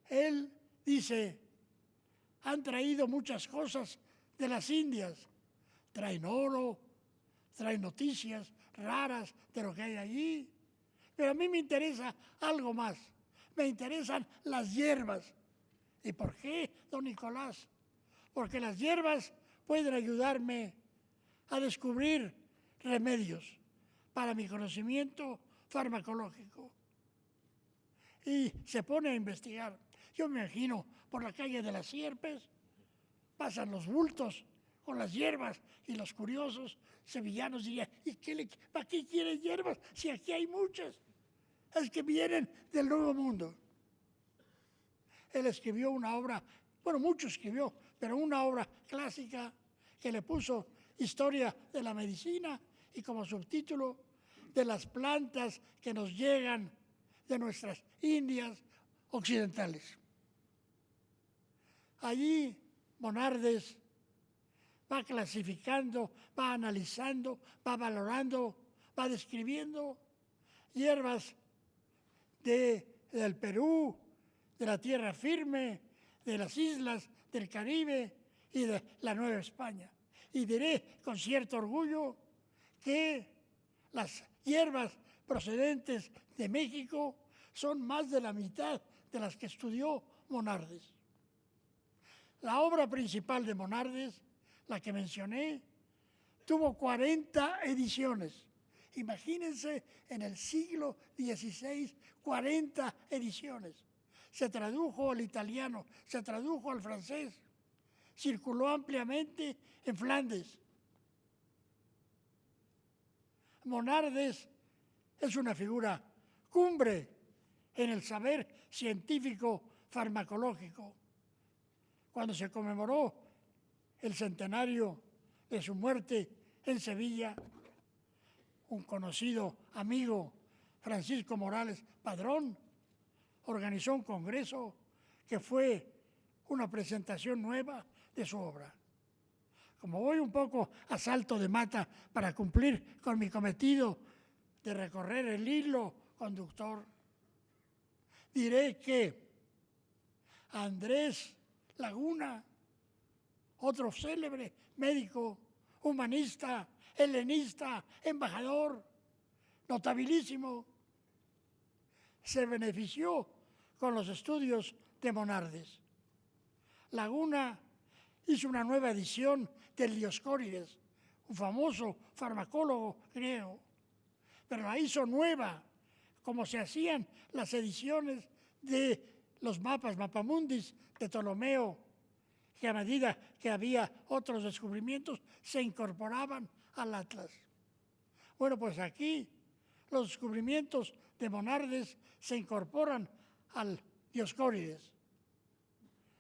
Él dice: han traído muchas cosas de las Indias, traen oro, traen noticias raras de lo que hay allí, pero a mí me interesa algo más, me interesan las hierbas. ¿Y por qué, don Nicolás? Porque las hierbas pueden ayudarme a descubrir remedios para mi conocimiento farmacológico. Y se pone a investigar. Yo me imagino por la calle de las Sierpes, pasan los bultos con las hierbas y los curiosos sevillanos dirían: ¿y para qué quieren hierbas si aquí hay muchas? Es que vienen del Nuevo Mundo. Él escribió una obra, bueno, mucho escribió, pero una obra clásica que le puso Historia de la Medicina, y como subtítulo, de las plantas que nos llegan de nuestras Indias occidentales. Allí Monardes va clasificando, va analizando, va valorando, va describiendo hierbas del Perú, de la tierra firme, de las islas del Caribe y de la Nueva España. Y diré con cierto orgullo que las hierbas procedentes de México son más de la mitad de las que estudió Monardes. La obra principal de Monardes, la que mencioné, tuvo 40 ediciones. Imagínense en el siglo XVI, 40 ediciones. Se tradujo al italiano, se tradujo al francés, circuló ampliamente en Flandes. Monardes es una figura cumbre en el saber científico farmacológico. Cuando se conmemoró el centenario de su muerte en Sevilla, un conocido amigo, Francisco Morales Padrón, organizó un congreso que fue una presentación nueva de su obra. Como voy un poco a salto de mata para cumplir con mi cometido de recorrer el hilo conductor, diré que Andrés Laguna, otro célebre médico, humanista, helenista, embajador, notabilísimo, se benefició con los estudios de Monardes. Laguna hizo una nueva edición del Dioscórides, un famoso farmacólogo griego, pero la hizo nueva, como se hacían las ediciones de los mapamundis de Ptolomeo, que a medida que había otros descubrimientos se incorporaban al Atlas. Bueno, pues aquí los descubrimientos de Monardes se incorporan al Dioscórides.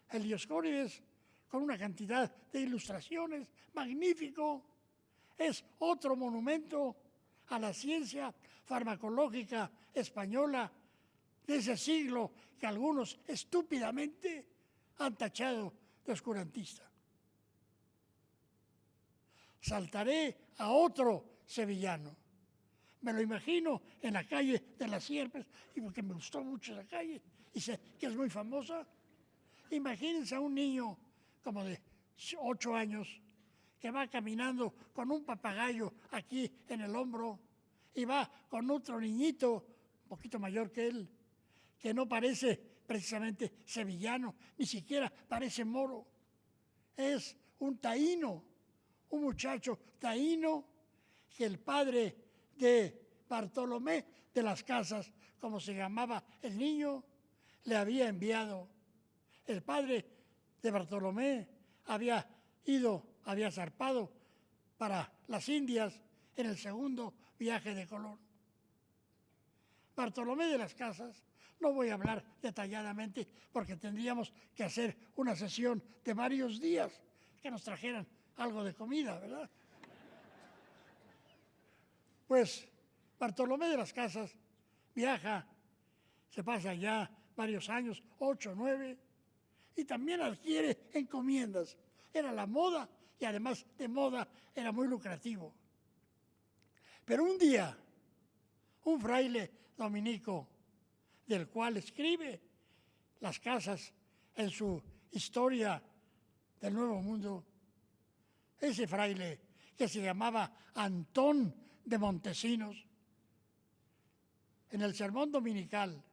El Dioscórides, con una cantidad de ilustraciones magnífico, es otro monumento a la ciencia farmacológica española de ese siglo que algunos estúpidamente han tachado de oscurantista. Saltaré a otro sevillano. Me lo imagino en la calle de las Sierpes, y porque me gustó mucho esa calle, y sé que es muy famosa. Imagínense a un niño como de 8 años que va caminando con un papagayo aquí en el hombro y va con otro niñito, un poquito mayor que él, que no parece precisamente sevillano, ni siquiera parece moro. Es un taíno, un muchacho taíno que el padre de Bartolomé de las Casas, como se llamaba el niño, le había enviado. El padre de Bartolomé había zarpado para las Indias en el segundo viaje de Colón. Bartolomé de las Casas, no voy a hablar detalladamente porque tendríamos que hacer una sesión de varios días que nos trajeran algo de comida, ¿verdad? Pues Bartolomé de las Casas viaja, se pasa ya varios años, 8, 9, y también adquiere encomiendas. Era la moda y además de moda era muy lucrativo. Pero un día, un fraile dominico, del cual escribe las casas en su historia del Nuevo Mundo, ese fraile que se llamaba Antón de Montesinos, en el sermón dominical,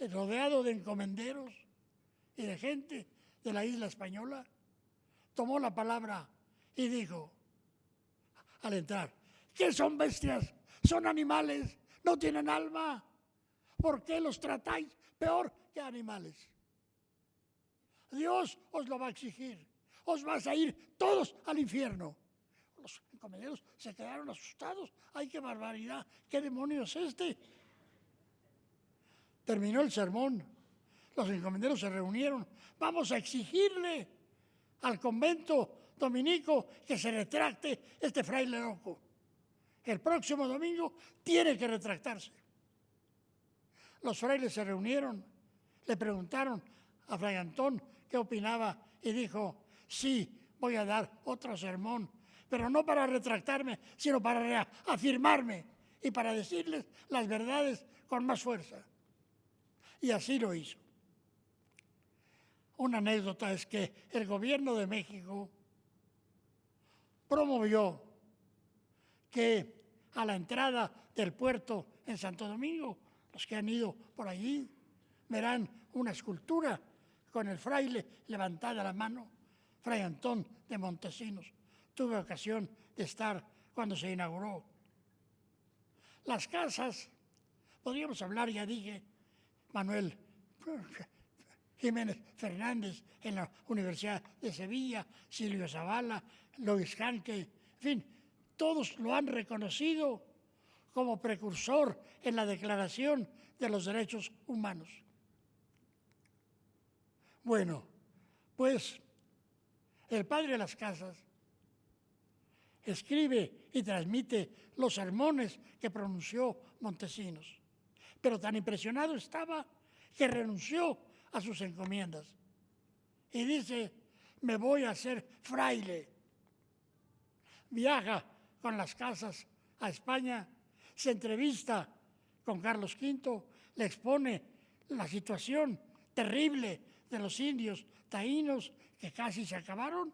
rodeado de encomenderos y de gente de la isla española, tomó la palabra y dijo, al entrar, ¿qué son bestias? ¿Son animales? ¿No tienen alma? ¿Por qué los tratáis peor que animales? Dios os lo va a exigir. Os vais a ir todos al infierno. Los encomenderos se quedaron asustados. ¡Ay, qué barbaridad! ¿Qué demonio es este? Terminó el sermón. Los encomenderos se reunieron. Vamos a exigirle al convento dominico que se retracte este fraile loco. el próximo domingo tiene que retractarse. Los frailes se reunieron, le preguntaron a Fray Antón qué opinaba y dijo, sí, voy a dar otro sermón, pero no para retractarme, sino para reafirmarme y para decirles las verdades con más fuerza. Y así lo hizo. Una anécdota es que el gobierno de México promovió que a la entrada del puerto en Santo Domingo, los que han ido por allí verán una escultura con el fraile levantada la mano, Fray Antón de Montesinos. Tuve ocasión de estar cuando se inauguró. Las casas, podríamos hablar, ya dije, Manuel Jiménez Fernández en la Universidad de Sevilla, Silvio Zavala, Luis Hanke, en fin, todos lo han reconocido como precursor en la Declaración de los Derechos Humanos. Bueno, pues el padre de las casas escribe y transmite los sermones que pronunció Montesinos, pero tan impresionado estaba que renunció a sus encomiendas y dice, me voy a hacer fraile. Viaja con las casas a España, se entrevista con Carlos V, le expone la situación terrible de los indios taínos que casi se acabaron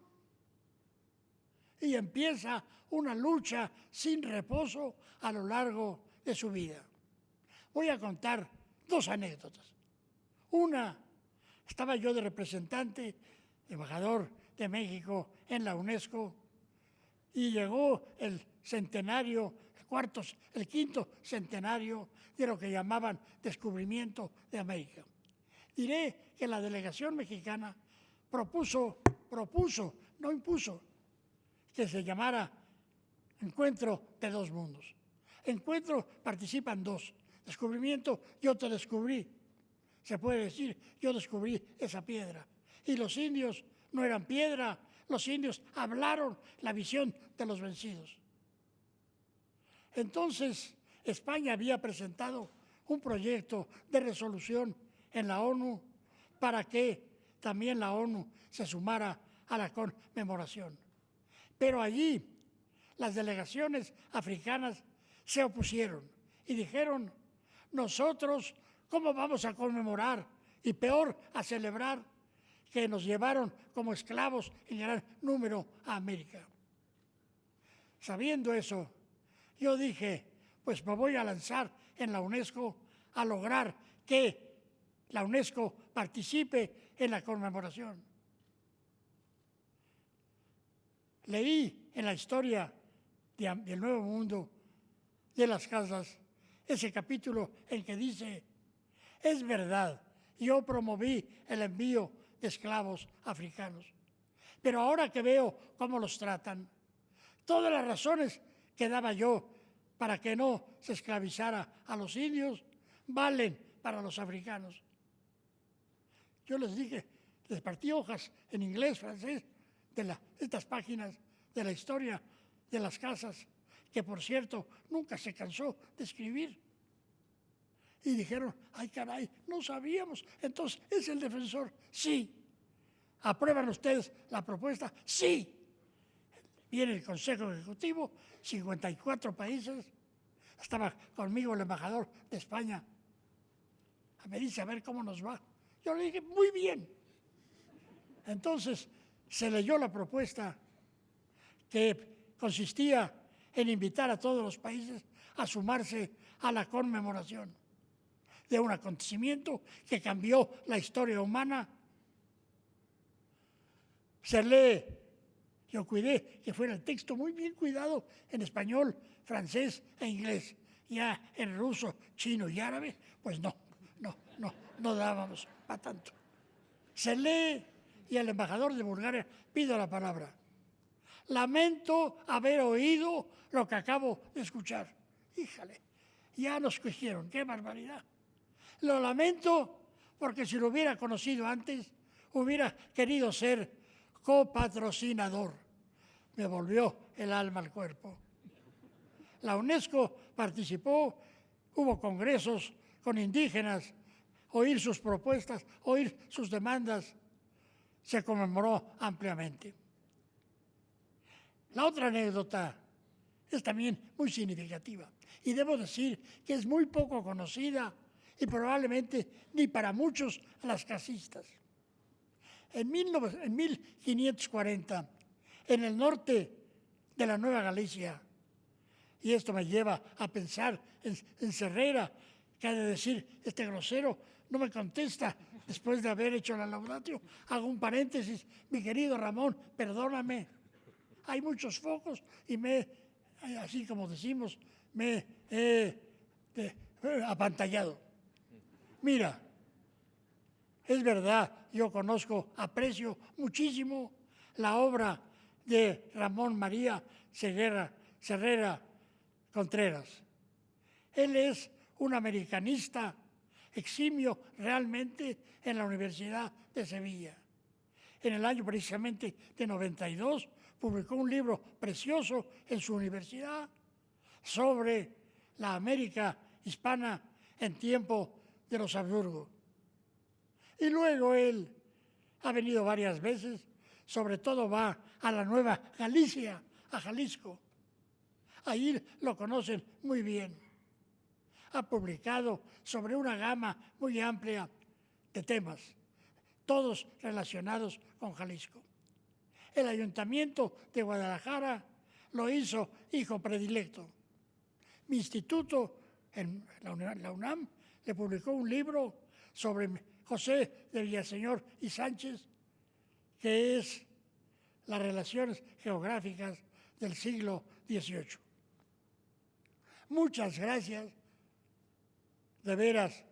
y empieza una lucha sin reposo a lo largo de su vida. Voy a contar dos anécdotas. Una, estaba yo de representante, embajador de México en la UNESCO, y llegó el centenario, el quinto centenario de lo que llamaban descubrimiento de América. Diré que la delegación mexicana propuso, no impuso, que se llamara Encuentro de Dos Mundos. Encuentro participan dos, descubrimiento, yo te descubrí. Se puede decir, yo descubrí esa piedra. Y los indios no eran piedra, los indios hablaron la visión de los vencidos. Entonces, España había presentado un proyecto de resolución en la ONU para que también la ONU se sumara a la conmemoración. Pero allí las delegaciones africanas se opusieron y dijeron, nosotros, ¿cómo vamos a conmemorar? Y peor, a celebrar que nos llevaron como esclavos en gran número a América. Sabiendo eso, yo dije, pues me voy a lanzar en la UNESCO a lograr que la UNESCO participe en la conmemoración. Leí en la historia del Nuevo Mundo de las Casas ese capítulo en que dice, es verdad, yo promoví el envío de esclavos africanos, pero ahora que veo cómo los tratan, todas las razones que daba yo para que no se esclavizara a los indios valen para los africanos. Yo les dije, les partí hojas en inglés, francés, de estas páginas de la historia de las casas, que por cierto nunca se cansó de escribir. Y dijeron, ay caray, no sabíamos. Entonces, ¿es el defensor? Sí. ¿Aprueban ustedes la propuesta? Sí. Viene el Consejo Ejecutivo, 54 países. Estaba conmigo el embajador de España. Me dice, a ver cómo nos va. Yo le dije, muy bien. Entonces, se leyó la propuesta que consistía en invitar a todos los países a sumarse a la conmemoración de un acontecimiento que cambió la historia humana. Se lee, yo cuidé que fuera el texto muy bien cuidado en español, francés e inglés. Ya en ruso, chino y árabe, pues no dábamos para tanto. Se lee y el embajador de Bulgaria pido la palabra. Lamento haber oído lo que acabo de escuchar. Híjale, ya nos cogieron, qué barbaridad. Lo lamento porque si lo hubiera conocido antes, hubiera querido ser copatrocinador. Me volvió el alma al cuerpo. La UNESCO participó, hubo congresos con indígenas, oír sus propuestas, oír sus demandas, se conmemoró ampliamente. La otra anécdota es también muy significativa y debo decir que es muy poco conocida y probablemente ni para muchos las casistas. En 1540, en el norte de la Nueva Galicia, y esto me lleva a pensar en Cerrera, que ha de decir, este grosero no me contesta después de haber hecho la laudatio. Hago un paréntesis, mi querido Ramón, perdóname. Hay muchos focos y así como decimos, me he apantallado. Mira, es verdad, yo conozco, aprecio muchísimo la obra de Ramón María Serrera Contreras. Él es un americanista eximio realmente en la Universidad de Sevilla. En el año precisamente de 92 publicó un libro precioso en su universidad sobre la América hispana en tiempo de los Habsburgo. Y luego él ha venido varias veces, sobre todo va a la Nueva Galicia, a Jalisco. Ahí lo conocen muy bien. Ha publicado sobre una gama muy amplia de temas, todos relacionados con Jalisco. El Ayuntamiento de Guadalajara lo hizo hijo predilecto. Mi instituto, en la UNAM, le publicó un libro sobre José de Villaseñor y Sánchez, que es las relaciones geográficas del siglo XVIII. Muchas gracias, de veras,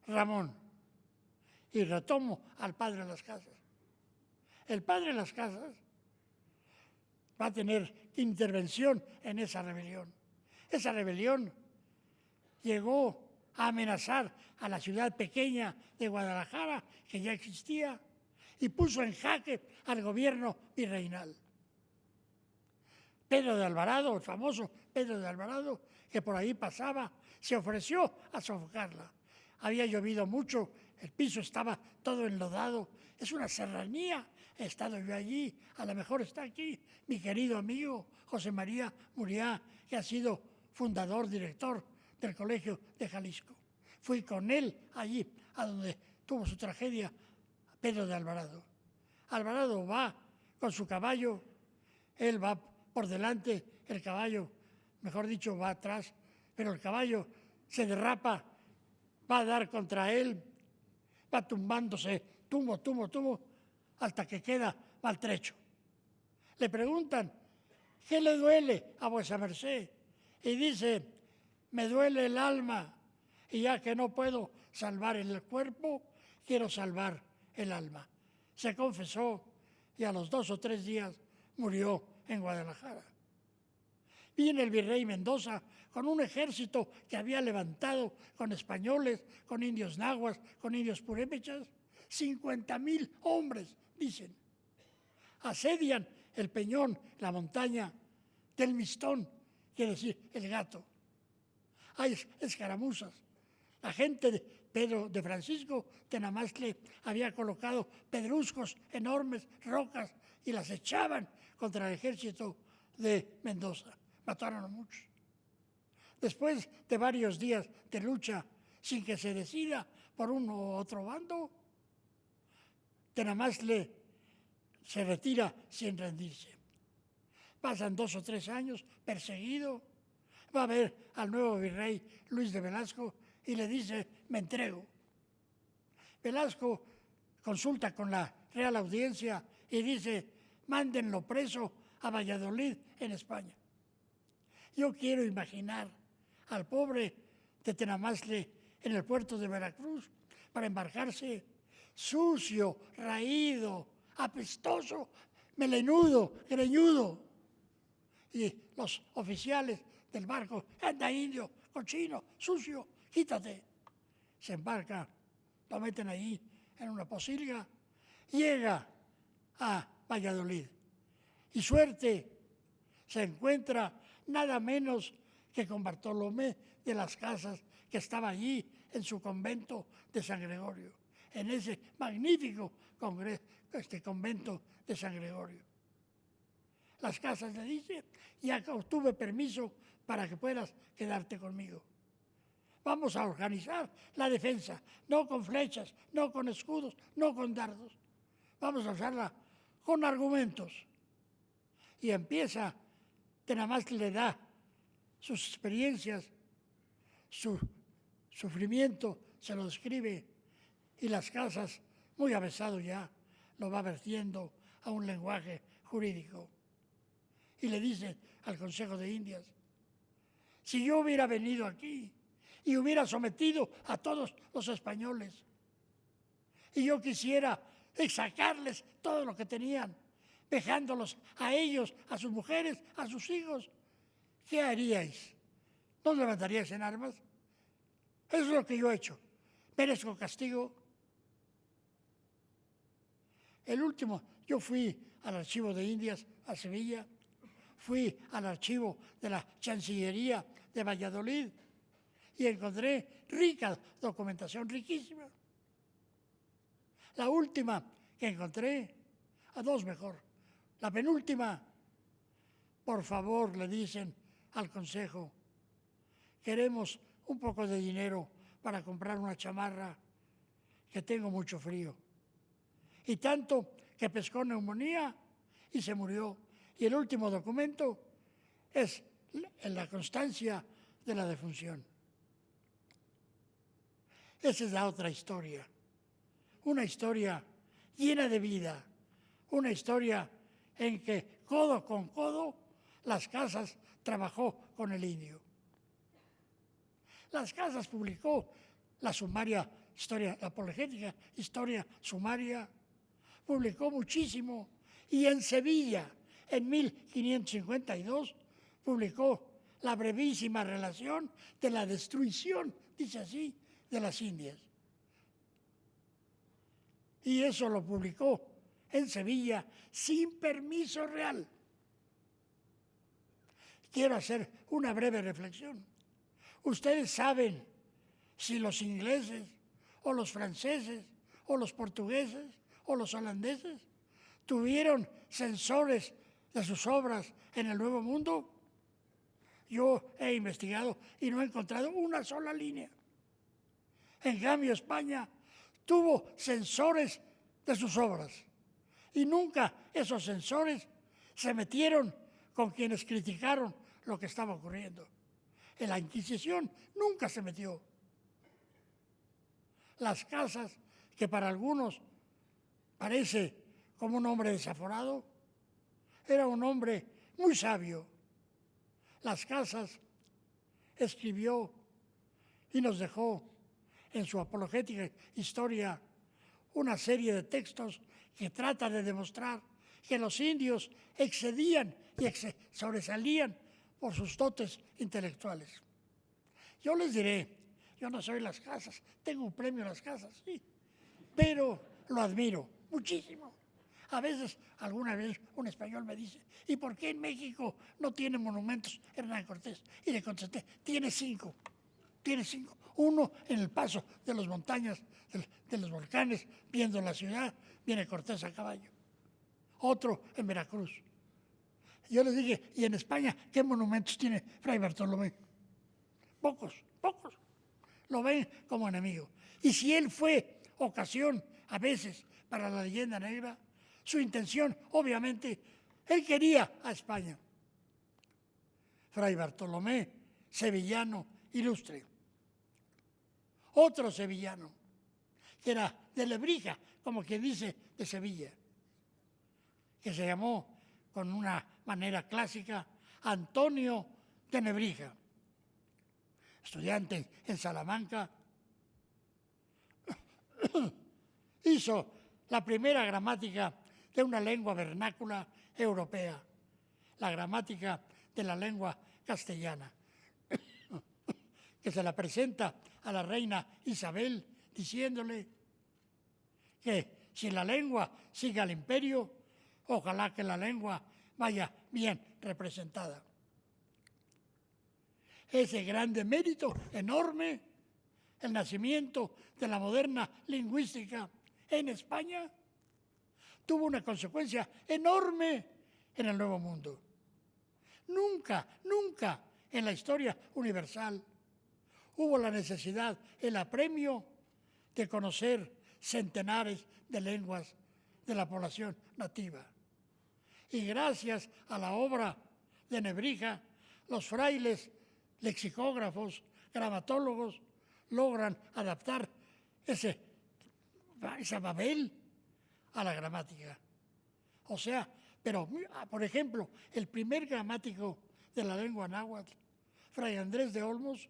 Ramón. Y retomo al padre de las casas. El padre de las casas va a tener intervención en esa rebelión. Esa rebelión llegó a amenazar a la ciudad pequeña de Guadalajara, que ya existía, y puso en jaque al gobierno virreinal. Pedro de Alvarado, el famoso Pedro de Alvarado, que por ahí pasaba, se ofreció a sofocarla. Había llovido mucho, el piso estaba todo enlodado, es una serranía, he estado yo allí, a lo mejor está aquí mi querido amigo José María Muriá, que ha sido fundador, director del Colegio de Jalisco. Fui con él allí, a donde tuvo su tragedia Pedro de Alvarado. Alvarado va con su caballo, él va por delante, el caballo, mejor dicho, va atrás, pero el caballo se derrapa, va a dar contra él, va tumbándose, tumbo, hasta que queda maltrecho. Le preguntan, ¿qué le duele a vuesa merced? Y dice, me duele el alma, y ya que no puedo salvar el cuerpo, quiero salvar el alma. Se confesó y a los 2 o 3 días murió en Guadalajara. Viene el virrey Mendoza con un ejército que había levantado con españoles, con indios nahuas, con indios purépechas, 50,000 hombres, dicen. Asedian el Peñón, la montaña del Mistón, quiere decir el Gato. Hay escaramuzas. La gente de Pedro de Francisco Tenamaztle había colocado pedruscos, enormes rocas, y las echaban contra el ejército de Mendoza. Mataron a muchos. Después de varios días de lucha sin que se decida por uno u otro bando, Tenamaztle se retira sin rendirse. Pasan 2 o 3 años perseguido, va a ver al nuevo virrey Luis de Velasco y le dice, me entrego. Velasco consulta con la Real Audiencia y dice, mándenlo preso a Valladolid, en España. Yo quiero imaginar al pobre de Tenamaztle en el puerto de Veracruz para embarcarse sucio, raído, apestoso, melenudo, greñudo. Y los oficiales del barco, anda indio, cochino, sucio, quítate. Se embarca, lo meten ahí en una posilga, llega a Valladolid. Y suerte, se encuentra nada menos que con Bartolomé de las Casas, que estaba allí en su convento de San Gregorio, en ese magnífico convento de San Gregorio. Las Casas le dicen, ya obtuve permiso para que puedas quedarte conmigo. Vamos a organizar la defensa, no con flechas, no con escudos, no con dardos. Vamos a usarla con argumentos. Y empieza, que nada más le da sus experiencias, su sufrimiento, se lo describe, y Las Casas, muy avesado ya, lo va vertiendo a un lenguaje jurídico. Y le dice al Consejo de Indias, si yo hubiera venido aquí y hubiera sometido a todos los españoles, y yo quisiera sacarles todo lo que tenían, dejándolos a ellos, a sus mujeres, a sus hijos, ¿qué haríais? ¿No levantaríais en armas? Eso es lo que yo he hecho. ¿Merezco castigo? El último, yo fui al Archivo de Indias, a Sevilla, fui al archivo de la Chancillería de Valladolid y encontré rica documentación, riquísima. La última que encontré, a dos mejor, la penúltima, por favor, le dicen al Consejo, queremos un poco de dinero para comprar una chamarra, que tengo mucho frío. Y tanto que pescó neumonía y se murió. Y el último documento es la constancia de la defunción. Esa es la otra historia. Una historia llena de vida. Una historia en que codo con codo Las Casas trabajó con el indio. Las Casas publicó la sumaria historia, la apologética historia sumaria, publicó muchísimo, y en Sevilla, en 1552, publicó la brevísima relación de la destrucción, dice así, de las Indias. Y eso lo publicó en Sevilla sin permiso real. Quiero hacer una breve reflexión. Ustedes saben si los ingleses o los franceses o los portugueses o los holandeses tuvieron censores de sus obras en el Nuevo Mundo. Yo he investigado y no he encontrado una sola línea. En cambio, España tuvo censores de sus obras y nunca esos censores se metieron con quienes criticaron lo que estaba ocurriendo. En la Inquisición nunca se metió. Las Casas, que para algunos parece como un hombre desaforado, era un hombre muy sabio. Las Casas escribió y nos dejó en su apologética historia una serie de textos que trata de demostrar que los indios excedían y sobresalían por sus dotes intelectuales. Yo les diré, yo no soy Las Casas, tengo un premio Las Casas, sí, pero lo admiro muchísimo. A veces, alguna vez, un español me dice, ¿y por qué en México no tiene monumentos Hernán Cortés? Y le contesté, tiene cinco. Uno en el paso de las montañas, de los volcanes, viendo la ciudad, viene Cortés a caballo. Otro en Veracruz. Yo les dije, ¿y en España qué monumentos tiene Fray Bartolomé? Pocos. Lo ven como enemigo. Y si él fue ocasión, a veces, para la leyenda negra, su intención, obviamente, él quería a España. Fray Bartolomé, sevillano ilustre. Otro sevillano, que era de Lebrija, como quien dice, de Sevilla, que se llamó, con una manera clásica, Antonio de Nebrija, estudiante en Salamanca, hizo la primera gramática de una lengua vernácula europea, la gramática de la lengua castellana, que se la presenta a la reina Isabel diciéndole que si la lengua sigue al imperio, ojalá que la lengua vaya bien representada. ese grande mérito enorme, el nacimiento de la moderna lingüística en España, tuvo una consecuencia enorme en el Nuevo Mundo. Nunca, nunca en la historia universal hubo la necesidad, el apremio de conocer centenares de lenguas de la población nativa. Y gracias a la obra de Nebrija, los frailes, lexicógrafos, gramatólogos, logran adaptar esa Babel a la gramática. O sea, pero, por ejemplo, el primer gramático de la lengua náhuatl, Fray Andrés de Olmos,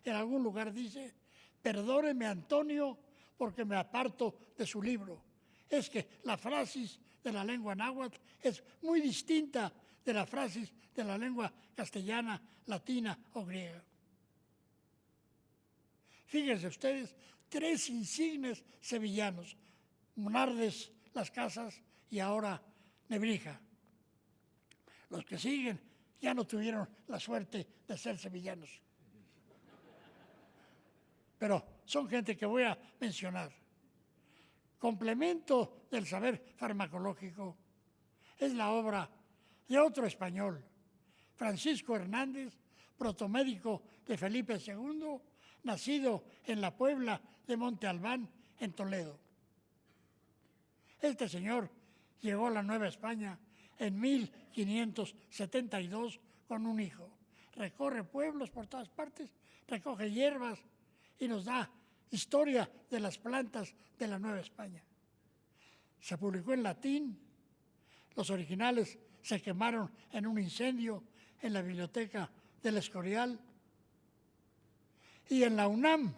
en algún lugar dice: perdóneme Antonio porque me aparto de su libro. Es que la frasis de la lengua náhuatl es muy distinta de la frasis de la lengua castellana, latina o griega. Fíjense ustedes, 3 insignes sevillanos, Munardes, Las Casas y ahora Nebrija. Los que siguen ya no tuvieron la suerte de ser sevillanos. Pero son gente que voy a mencionar. Complemento del saber farmacológico es la obra de otro español, Francisco Hernández, protomédico de Felipe II, nacido en la Puebla de Monte Albán, en Toledo. Este señor llegó a la Nueva España en 1572 con un hijo. Recorre pueblos por todas partes, recoge hierbas y nos da historia de las plantas de la Nueva España. Se publicó en latín, los originales se quemaron en un incendio en la biblioteca del Escorial, y en la UNAM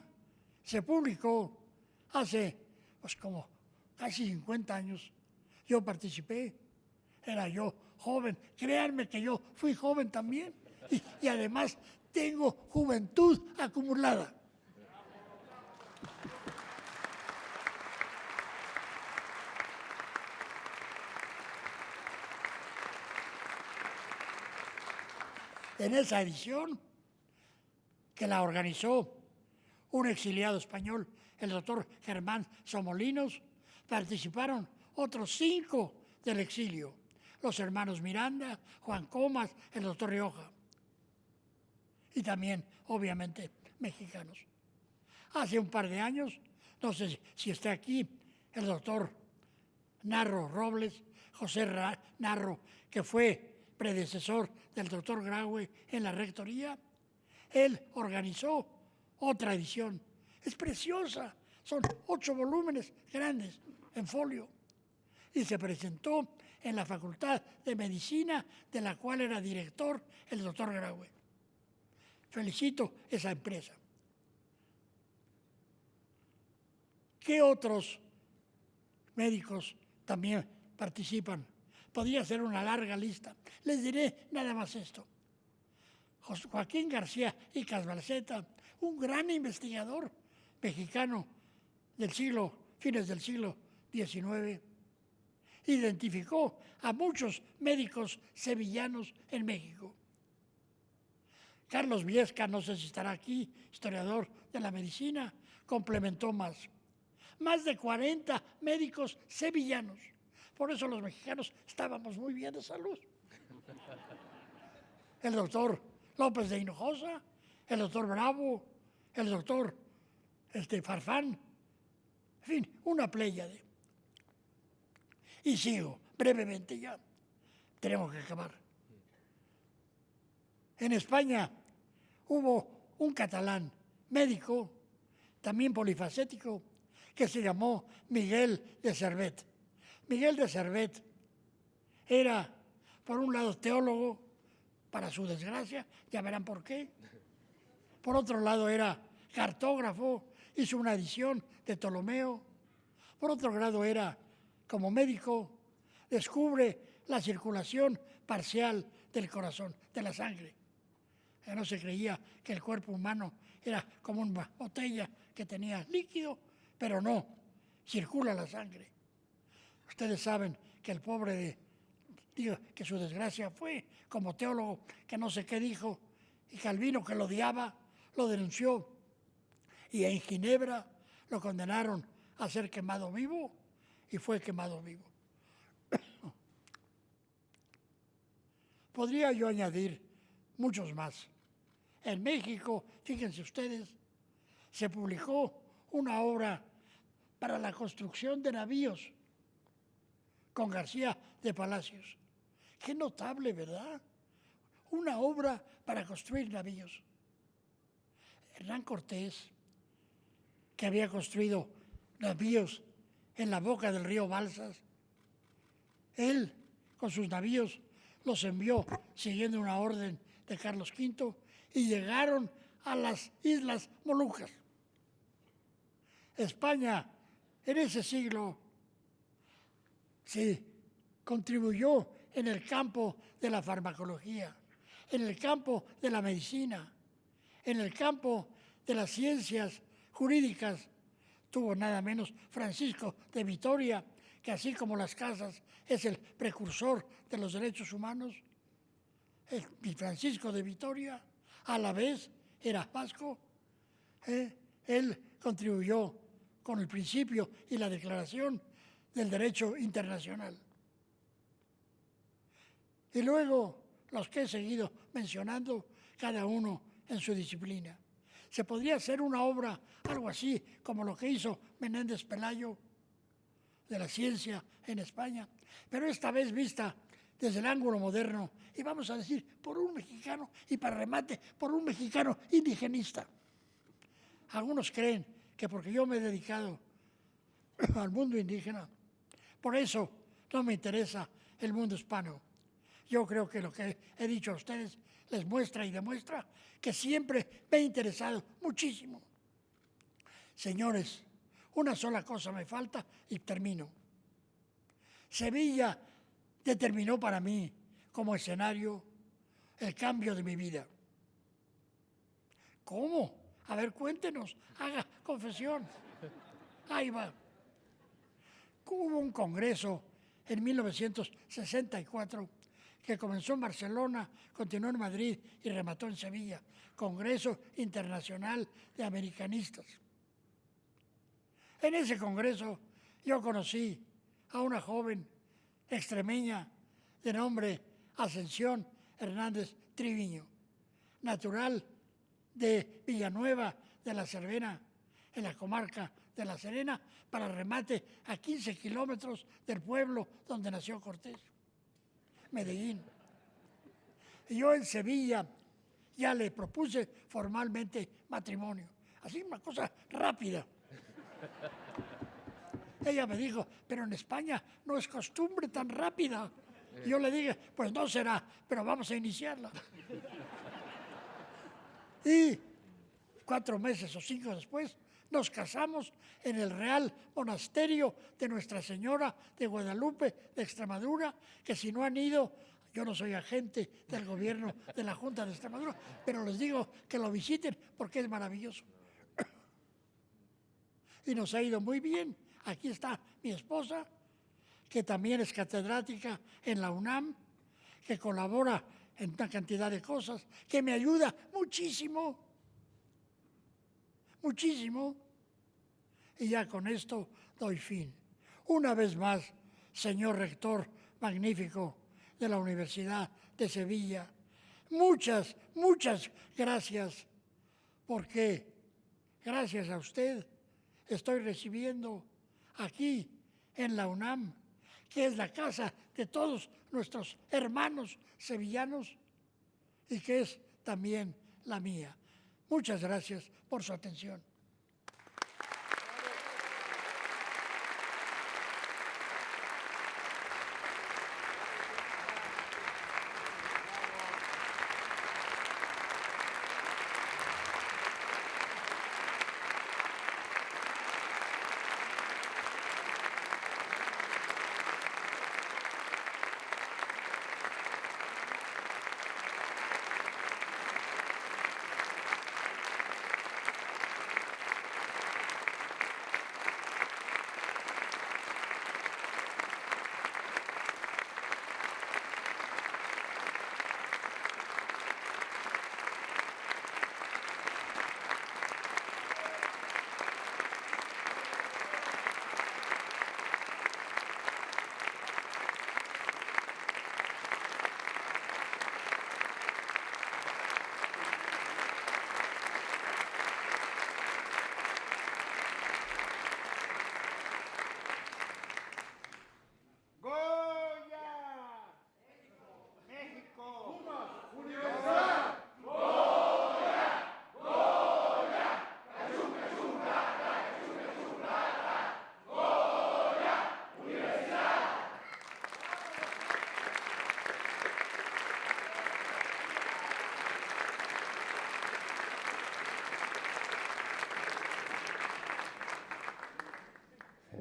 se publicó hace como casi 50 años. Yo participé, era yo joven, créanme que yo fui joven también, y además tengo juventud acumulada. En esa edición, que la organizó un exiliado español, el doctor Germán Somolinos, participaron otros 5 del exilio, los hermanos Miranda, Juan Comas, el doctor Rioja, y también, obviamente, mexicanos. Hace un par de años, no sé si está aquí, el doctor Narro Robles, José Narro, que fue predecesor del doctor Graue en la rectoría, él organizó otra edición. Es preciosa, son 8 volúmenes grandes en folio, y se presentó en la Facultad de Medicina, de la cual era director el doctor Graue. Felicito esa empresa. ¿Qué otros médicos también participan? Podría ser una larga lista. Les diré nada más esto. Joaquín García y Casbalceta, un gran investigador mexicano del fines del siglo XIX, identificó a muchos médicos sevillanos en México. Carlos Viesca, no sé si estará aquí, historiador de la medicina, complementó más. Más de 40 médicos sevillanos. Por eso los mexicanos estábamos muy bien de salud. El doctor López de Hinojosa, el doctor Bravo, el doctor Farfán, en fin, una pléyade. Y sigo brevemente ya, tenemos que acabar. En España hubo un catalán médico, también polifacético, que se llamó Miguel de Servet. Miguel de Servet era, por un lado, teólogo, para su desgracia, ya verán por qué. Por otro lado, era cartógrafo, hizo una edición de Ptolomeo. Por otro lado, era, como médico, descubre la circulación parcial del corazón, de la sangre. Ya no se creía que el cuerpo humano era como una botella que tenía líquido, pero no, circula la sangre. Ustedes saben que el pobre que su desgracia fue como teólogo, que no sé qué dijo, y Calvino, que lo odiaba, lo denunció, y en Ginebra lo condenaron a ser quemado vivo y fue quemado vivo. Podría yo añadir muchos más. En México, fíjense ustedes, se publicó una obra para la construcción de navíos con García de Palacios. Qué notable, ¿verdad? Una obra para construir navíos. Hernán Cortés, que había construido navíos en la boca del río Balsas, él, con sus navíos, los envió siguiendo una orden de Carlos V y llegaron a las Islas Molucas. España, en ese siglo, se contribuyó en el campo de la farmacología, en el campo de la medicina, en el campo de las ciencias jurídicas. Tuvo nada menos Francisco de Vitoria, que así como Las Casas es el precursor de los derechos humanos, y Francisco de Vitoria a la vez era vasco. Él contribuyó con el principio y la declaración del derecho internacional. Y luego los que he seguido mencionando, cada uno en su disciplina. Se podría hacer una obra, algo así como lo que hizo Menéndez Pelayo de la ciencia en España, pero esta vez vista desde el ángulo moderno, y vamos a decir, por un mexicano, y para remate, por un mexicano indigenista. Algunos creen que porque yo me he dedicado al mundo indígena, por eso no me interesa el mundo hispano. Yo creo que lo que he dicho a ustedes les muestra y demuestra que siempre me he interesado muchísimo. Señores, una sola cosa me falta y termino. Sevilla determinó para mí como escenario el cambio de mi vida. ¿Cómo? A ver, cuéntenos, haga confesión. Ahí va. Hubo un congreso en 1964 que comenzó en Barcelona, continuó en Madrid y remató en Sevilla. Congreso Internacional de Americanistas. En ese congreso yo conocí a una joven extremeña de nombre Ascensión Hernández Triviño, natural de Villanueva de la Cervera, en la comarca de La Serena, para remate a 15 kilómetros del pueblo donde nació Cortés, Medellín. Y yo en Sevilla ya le propuse formalmente matrimonio, así una cosa rápida. Ella me dijo, pero en España no es costumbre tan rápida. Y yo le dije, pues no será, pero vamos a iniciarla. Y 4 meses o 5 después nos casamos en el Real Monasterio de Nuestra Señora de Guadalupe de Extremadura, que si no han ido, yo no soy agente del gobierno de la Junta de Extremadura, pero les digo que lo visiten porque es maravilloso. Y nos ha ido muy bien. Aquí está mi esposa, que también es catedrática en la UNAM, que colabora en una cantidad de cosas, que me ayuda muchísimo, muchísimo. Y ya con esto doy fin. Una vez más, señor rector magnífico de la Universidad de Sevilla, muchas, muchas gracias, porque gracias a usted estoy recibiendo aquí en la UNAM, que es la casa de todos nuestros hermanos sevillanos y que es también la mía. Muchas gracias por su atención.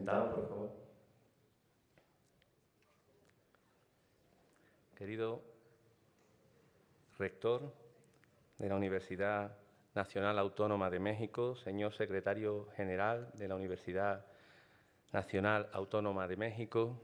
Sentados, por favor. Querido rector de la Universidad Nacional Autónoma de México, señor secretario general de la Universidad Nacional Autónoma de México,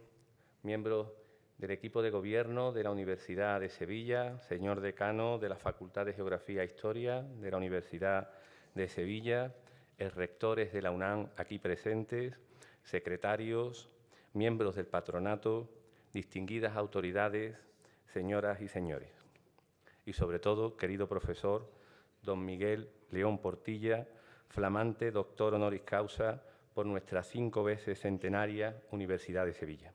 miembros del equipo de gobierno de la Universidad de Sevilla, señor decano de la Facultad de Geografía e Historia de la Universidad de Sevilla, rectores de la UNAM aquí presentes, secretarios, miembros del patronato, distinguidas autoridades, señoras y señores. Y sobre todo, querido profesor, don Miguel León Portilla, flamante doctor honoris causa por nuestra 5 veces centenaria Universidad de Sevilla.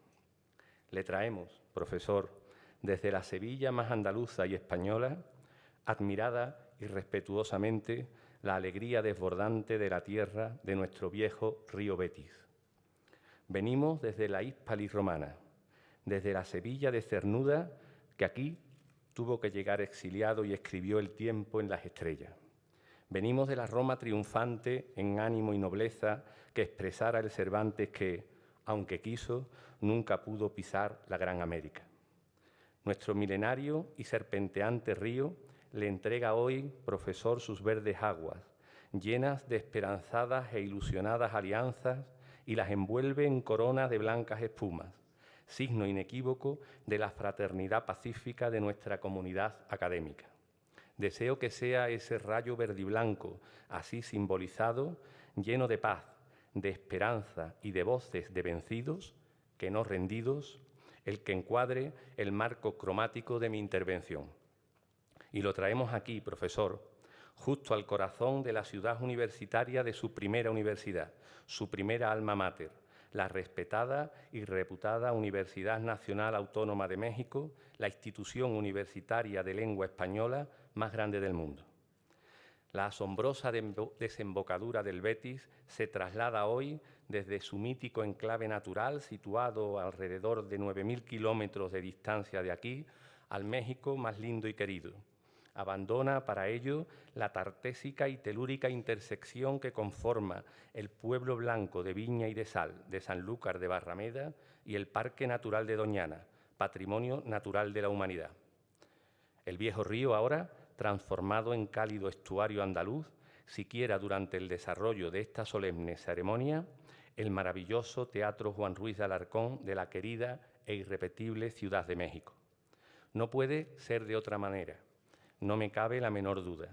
Le traemos, profesor, desde la Sevilla más andaluza y española, admirada y respetuosamente, la alegría desbordante de la tierra de nuestro viejo río Betis. Venimos desde la Hispalis romana, desde la Sevilla de Cernuda, que aquí tuvo que llegar exiliado y escribió el tiempo en las estrellas. Venimos de la Roma triunfante en ánimo y nobleza que expresara el Cervantes que, aunque quiso, nunca pudo pisar la Gran América. Nuestro milenario y serpenteante río le entrega hoy, profesor, sus verdes aguas, llenas de esperanzadas e ilusionadas alianzas, y las envuelve en coronas de blancas espumas, signo inequívoco de la fraternidad pacífica de nuestra comunidad académica. Deseo que sea ese rayo verdiblanco, así simbolizado, lleno de paz, de esperanza y de voces de vencidos, que no rendidos, el que encuadre el marco cromático de mi intervención. Y lo traemos aquí, profesor, justo al corazón de la ciudad universitaria de su primera universidad, su primera alma mater, la respetada y reputada Universidad Nacional Autónoma de México, la institución universitaria de lengua española más grande del mundo. La asombrosa desembocadura del Betis se traslada hoy desde su mítico enclave natural, situado alrededor de 9.000 kilómetros de distancia de aquí, al México más lindo y querido. Abandona para ello la tartésica y telúrica intersección que conforma el pueblo blanco de Viña y de Sal de Sanlúcar de Barrameda y el Parque Natural de Doñana, patrimonio natural de la humanidad. El viejo río ahora, transformado en cálido estuario andaluz, siquiera durante el desarrollo de esta solemne ceremonia, el maravilloso Teatro Juan Ruiz de Alarcón de la querida e irrepetible Ciudad de México. No puede ser de otra manera. No me cabe la menor duda.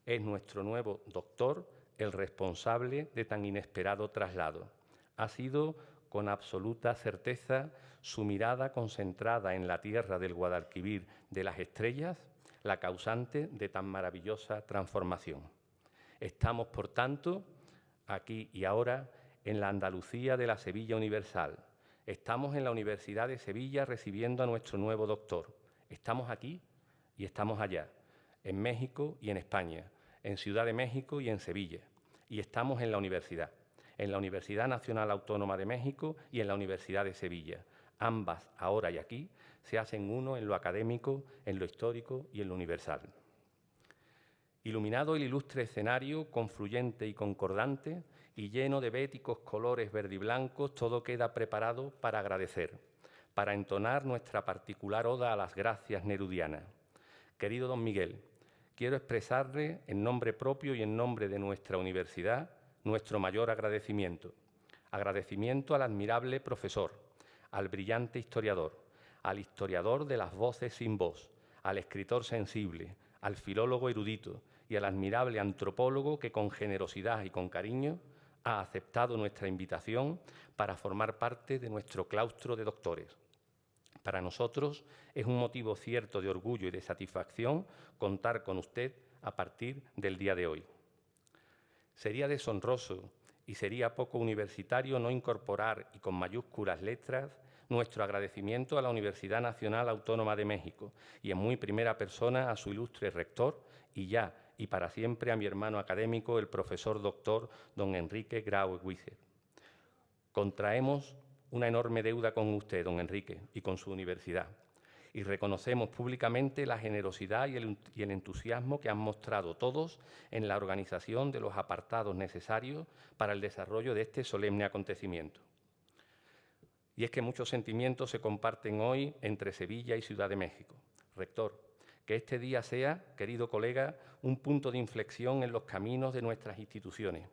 Es nuestro nuevo doctor el responsable de tan inesperado traslado. Ha sido, con absoluta certeza, su mirada concentrada en la tierra del Guadalquivir de las estrellas, la causante de tan maravillosa transformación. Estamos, por tanto, aquí y ahora, en la Andalucía de la Sevilla Universal. Estamos en la Universidad de Sevilla recibiendo a nuestro nuevo doctor. Estamos aquí y estamos allá, en México y en España, en Ciudad de México y en Sevilla. Y estamos en la Universidad Nacional Autónoma de México y en la Universidad de Sevilla. Ambas, ahora y aquí, se hacen uno en lo académico, en lo histórico y en lo universal. Iluminado el ilustre escenario, confluyente y concordante, y lleno de béticos colores verdiblancos, todo queda preparado para agradecer, para entonar nuestra particular oda a las gracias nerudianas. Querido don Miguel, quiero expresarle, en nombre propio y en nombre de nuestra universidad, nuestro mayor agradecimiento. Agradecimiento al admirable profesor, al brillante historiador, al historiador de las voces sin voz, al escritor sensible, al filólogo erudito y al admirable antropólogo que con generosidad y con cariño ha aceptado nuestra invitación para formar parte de nuestro claustro de doctores. Para nosotros es un motivo cierto de orgullo y de satisfacción contar con usted a partir del día de hoy. Sería deshonroso y sería poco universitario no incorporar, y con mayúsculas letras, nuestro agradecimiento a la Universidad Nacional Autónoma de México y en muy primera persona a su ilustre rector y ya y para siempre a mi hermano académico, el profesor doctor don Enrique Grau Huícer. Contraemos una enorme deuda con usted, don Enrique, y con su universidad, y reconocemos públicamente la generosidad y el entusiasmo que han mostrado todos en la organización de los apartados necesarios para el desarrollo de este solemne acontecimiento. Y es que muchos sentimientos se comparten hoy entre Sevilla y Ciudad de México. Rector, que este día sea, querido colega, un punto de inflexión en los caminos de nuestras instituciones.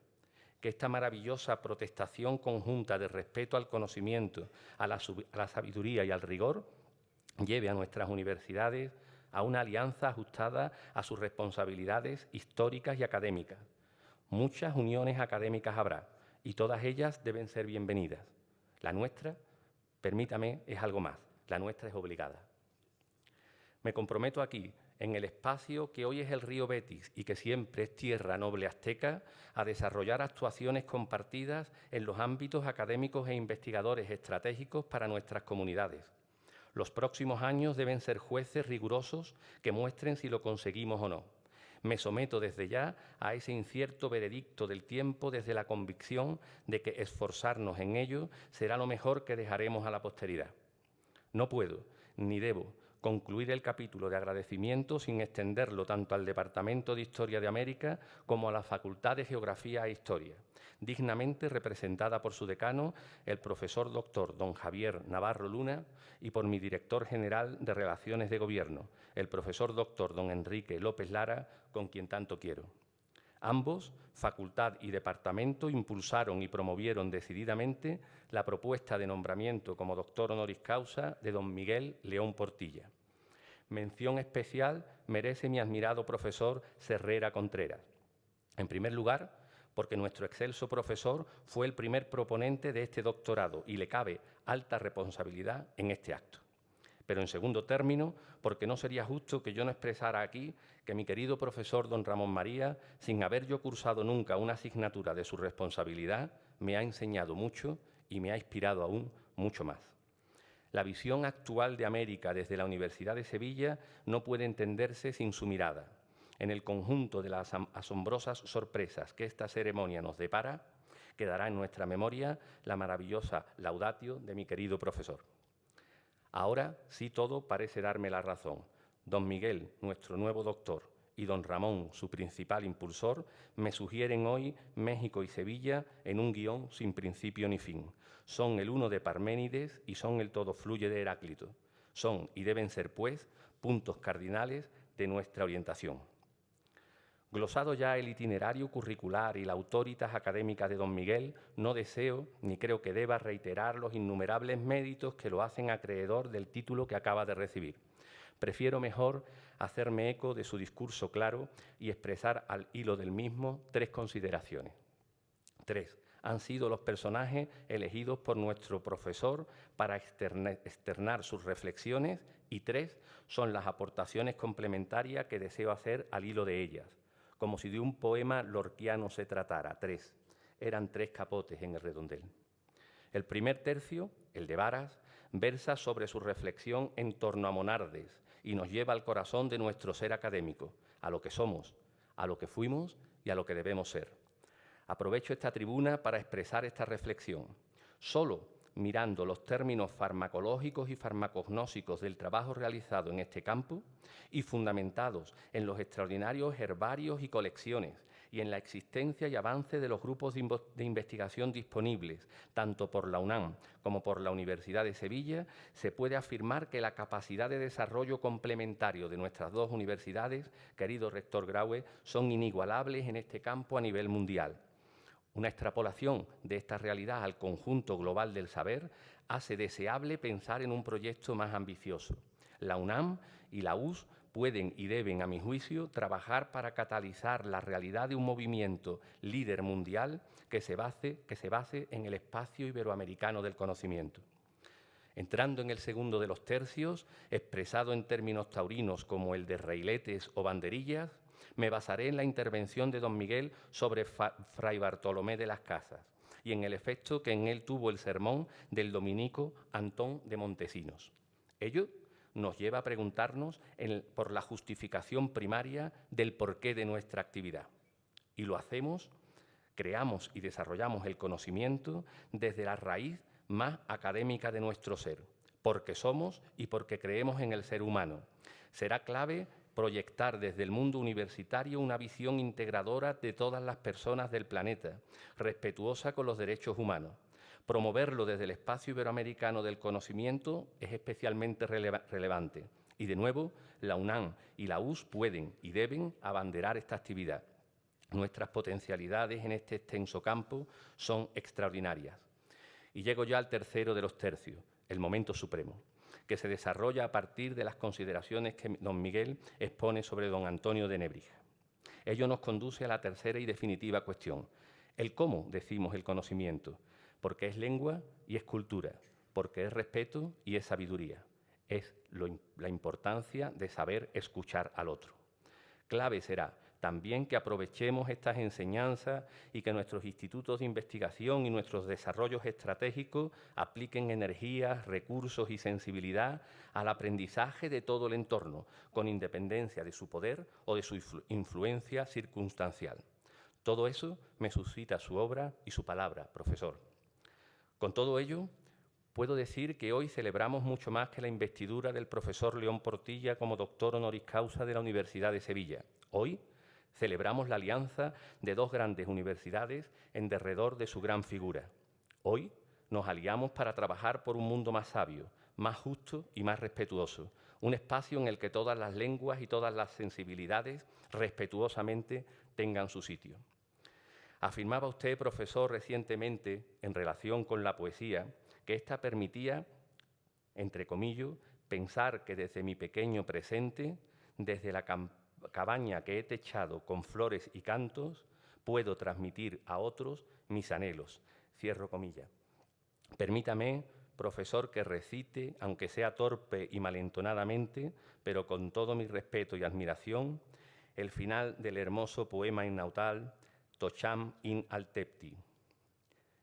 Que esta maravillosa protestación conjunta de respeto al conocimiento, a la sabiduría y al rigor lleve a nuestras universidades a una alianza ajustada a sus responsabilidades históricas y académicas. Muchas uniones académicas habrá y todas ellas deben ser bienvenidas. La nuestra, permítame, es algo más. La nuestra es obligada. Me comprometo aquí, en el espacio que hoy es el río Betis y que siempre es tierra noble azteca, a desarrollar actuaciones compartidas en los ámbitos académicos e investigadores estratégicos para nuestras comunidades. Los próximos años deben ser jueces rigurosos que muestren si lo conseguimos o no. Me someto desde ya a ese incierto veredicto del tiempo desde la convicción de que esforzarnos en ello será lo mejor que dejaremos a la posteridad. No puedo, ni debo, concluir el capítulo de agradecimiento sin extenderlo tanto al Departamento de Historia de América como a la Facultad de Geografía e Historia, dignamente representada por su decano, el profesor doctor don Javier Navarro Luna, y por mi director general de Relaciones de Gobierno, el profesor doctor don Enrique López Lara, con quien tanto quiero. Ambos, facultad y departamento, impulsaron y promovieron decididamente la propuesta de nombramiento como doctor honoris causa de don Miguel León Portilla. Mención especial merece mi admirado profesor Serrera Contreras. En primer lugar, porque nuestro excelso profesor fue el primer proponente de este doctorado y le cabe alta responsabilidad en este acto. Pero en segundo término, porque no sería justo que yo no expresara aquí que mi querido profesor don Ramón María, sin haber yo cursado nunca una asignatura de su responsabilidad, me ha enseñado mucho y me ha inspirado aún mucho más. La visión actual de América desde la Universidad de Sevilla no puede entenderse sin su mirada. En el conjunto de las asombrosas sorpresas que esta ceremonia nos depara, quedará en nuestra memoria la maravillosa laudatio de mi querido profesor. Ahora sí todo parece darme la razón. Don Miguel, nuestro nuevo doctor, y don Ramón, su principal impulsor, me sugieren hoy México y Sevilla en un guión sin principio ni fin. Son el uno de Parménides y son el todo fluye de Heráclito. Son y deben ser, pues, puntos cardinales de nuestra orientación. Glosado ya el itinerario curricular y la autoritas académica de don Miguel, no deseo ni creo que deba reiterar los innumerables méritos que lo hacen acreedor del título que acaba de recibir. Prefiero mejor hacerme eco de su discurso claro y expresar al hilo del mismo 3 consideraciones. 3. Han sido los personajes elegidos por nuestro profesor para externar sus reflexiones y 3. Son las aportaciones complementarias que deseo hacer al hilo de ellas. Como si de un poema lorquiano se tratara. 3. Eran 3 capotes en el redondel. El primer tercio, el de Varas, versa sobre su reflexión en torno a Monardes y nos lleva al corazón de nuestro ser académico, a lo que somos, a lo que fuimos y a lo que debemos ser. Aprovecho esta tribuna para expresar esta reflexión. Solo mirando los términos farmacológicos y farmacognósicos del trabajo realizado en este campo y fundamentados en los extraordinarios herbarios y colecciones y en la existencia y avance de los grupos de investigación disponibles, tanto por la UNAM como por la Universidad de Sevilla, se puede afirmar que la capacidad de desarrollo complementario de nuestras 2 universidades, querido rector Graue, son inigualables en este campo a nivel mundial. Una extrapolación de esta realidad al conjunto global del saber hace deseable pensar en un proyecto más ambicioso. La UNAM y la US pueden y deben, a mi juicio, trabajar para catalizar la realidad de un movimiento líder mundial que se base en el espacio iberoamericano del conocimiento. Entrando en el segundo de los tercios, expresado en términos taurinos como el de reiletes o banderillas, me basaré en la intervención de don Miguel sobre Fray Bartolomé de las Casas y en el efecto que en él tuvo el sermón del dominico Antón de Montesinos. Ello nos lleva a preguntarnos por la justificación primaria del porqué de nuestra actividad. Y lo hacemos, creamos y desarrollamos el conocimiento desde la raíz más académica de nuestro ser, porque somos y porque creemos en el ser humano. Será clave proyectar desde el mundo universitario una visión integradora de todas las personas del planeta, respetuosa con los derechos humanos. Promoverlo desde el espacio iberoamericano del conocimiento es especialmente relevante. Y, de nuevo, la UNAM y la US pueden y deben abanderar esta actividad. Nuestras potencialidades en este extenso campo son extraordinarias. Y llego ya al tercero de los tercios, el momento supremo, que se desarrolla a partir de las consideraciones que don Miguel expone sobre don Antonio de Nebrija. Ello nos conduce a la tercera y definitiva cuestión, el cómo decimos el conocimiento, porque es lengua y es cultura, porque es respeto y es sabiduría, es la importancia de saber escuchar al otro. Clave será también que aprovechemos estas enseñanzas y que nuestros institutos de investigación y nuestros desarrollos estratégicos apliquen energías, recursos y sensibilidad al aprendizaje de todo el entorno, con independencia de su poder o de su influencia circunstancial. Todo eso me suscita su obra y su palabra, profesor. Con todo ello, puedo decir que hoy celebramos mucho más que la investidura del profesor León Portilla como doctor honoris causa de la Universidad de Sevilla. Hoy celebramos la alianza de dos grandes universidades en derredor de su gran figura. Hoy nos aliamos para trabajar por un mundo más sabio, más justo y más respetuoso, un espacio en el que todas las lenguas y todas las sensibilidades respetuosamente tengan su sitio. Afirmaba usted, profesor, recientemente, en relación con la poesía, que ésta permitía, entre comillas, pensar que desde mi pequeño presente, desde la cabaña que he techado con flores y cantos, puedo transmitir a otros mis anhelos. Cierro comillas. Permítame, profesor, que recite, aunque sea torpe y malentonadamente, pero con todo mi respeto y admiración, el final del hermoso poema innautal Tocham in Altepti.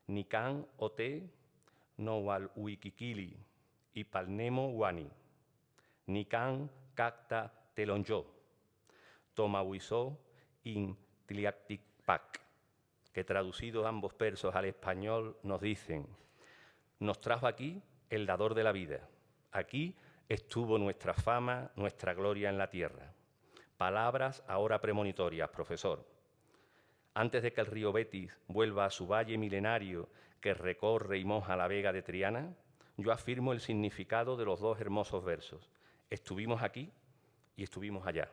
Nikan ote no wal wikikili y palnemo wani. Nikan kakta telonjo. Tomahuizó in tliacticpac, que traducidos ambos versos al español nos dicen: nos trajo aquí el dador de la vida, aquí estuvo nuestra fama, nuestra gloria en la tierra. Palabras ahora premonitorias, profesor. Antes de que el río Betis vuelva a su valle milenario que recorre y moja la vega de Triana, yo afirmo el significado de los dos hermosos versos. Estuvimos aquí y estuvimos allá.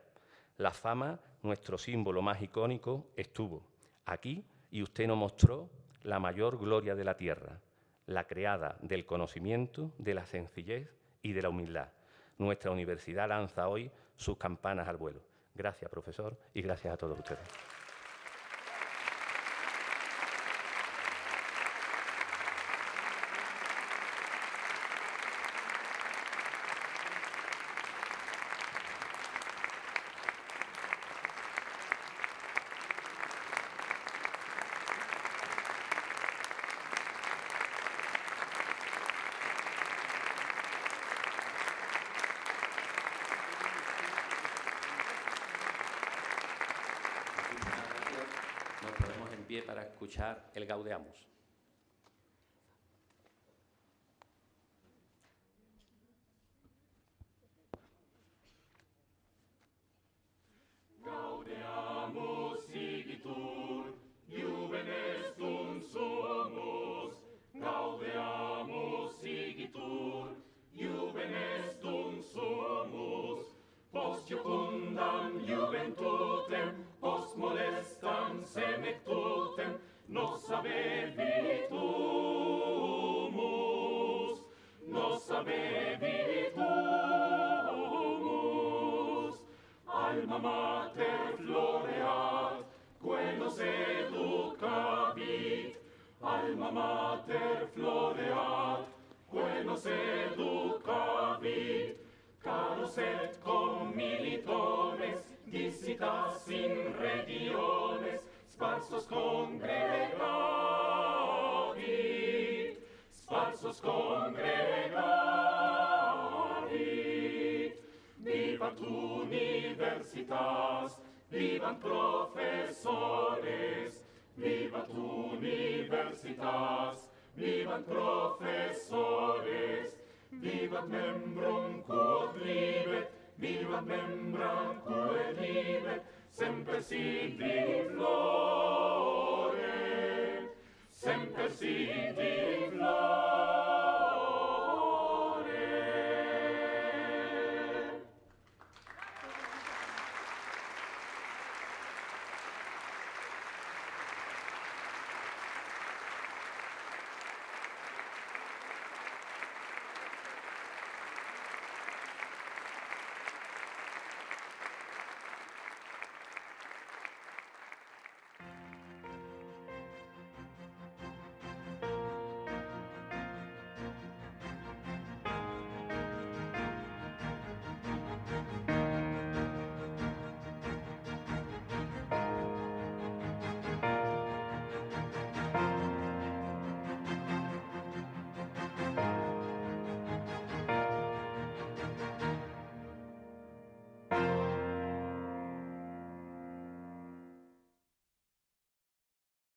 La fama, nuestro símbolo más icónico, estuvo aquí y usted nos mostró la mayor gloria de la tierra, la creada del conocimiento, de la sencillez y de la humildad. Nuestra universidad lanza hoy sus campanas al vuelo. Gracias, profesor, y gracias a todos ustedes. Para escuchar el Gaudeamus. Gaudeamus igitur, juven estum sumus. Gaudeamus igitur, juven estum sumus. Post iucundam juventutem, post molestam senectutem, nos avevitus, nos avevitus. Alma mater floreat, quae nos educavit. Alma mater floreat, quae nos educavit. Caros et commilitones, disitas in regiones, sparsos congregavit, sparsos congregavit. Vivant universitas, vivant professores, vivant universitas, vivant professores, vivat membrum quod libet, vivat membrum quod libet, semper sibi flor.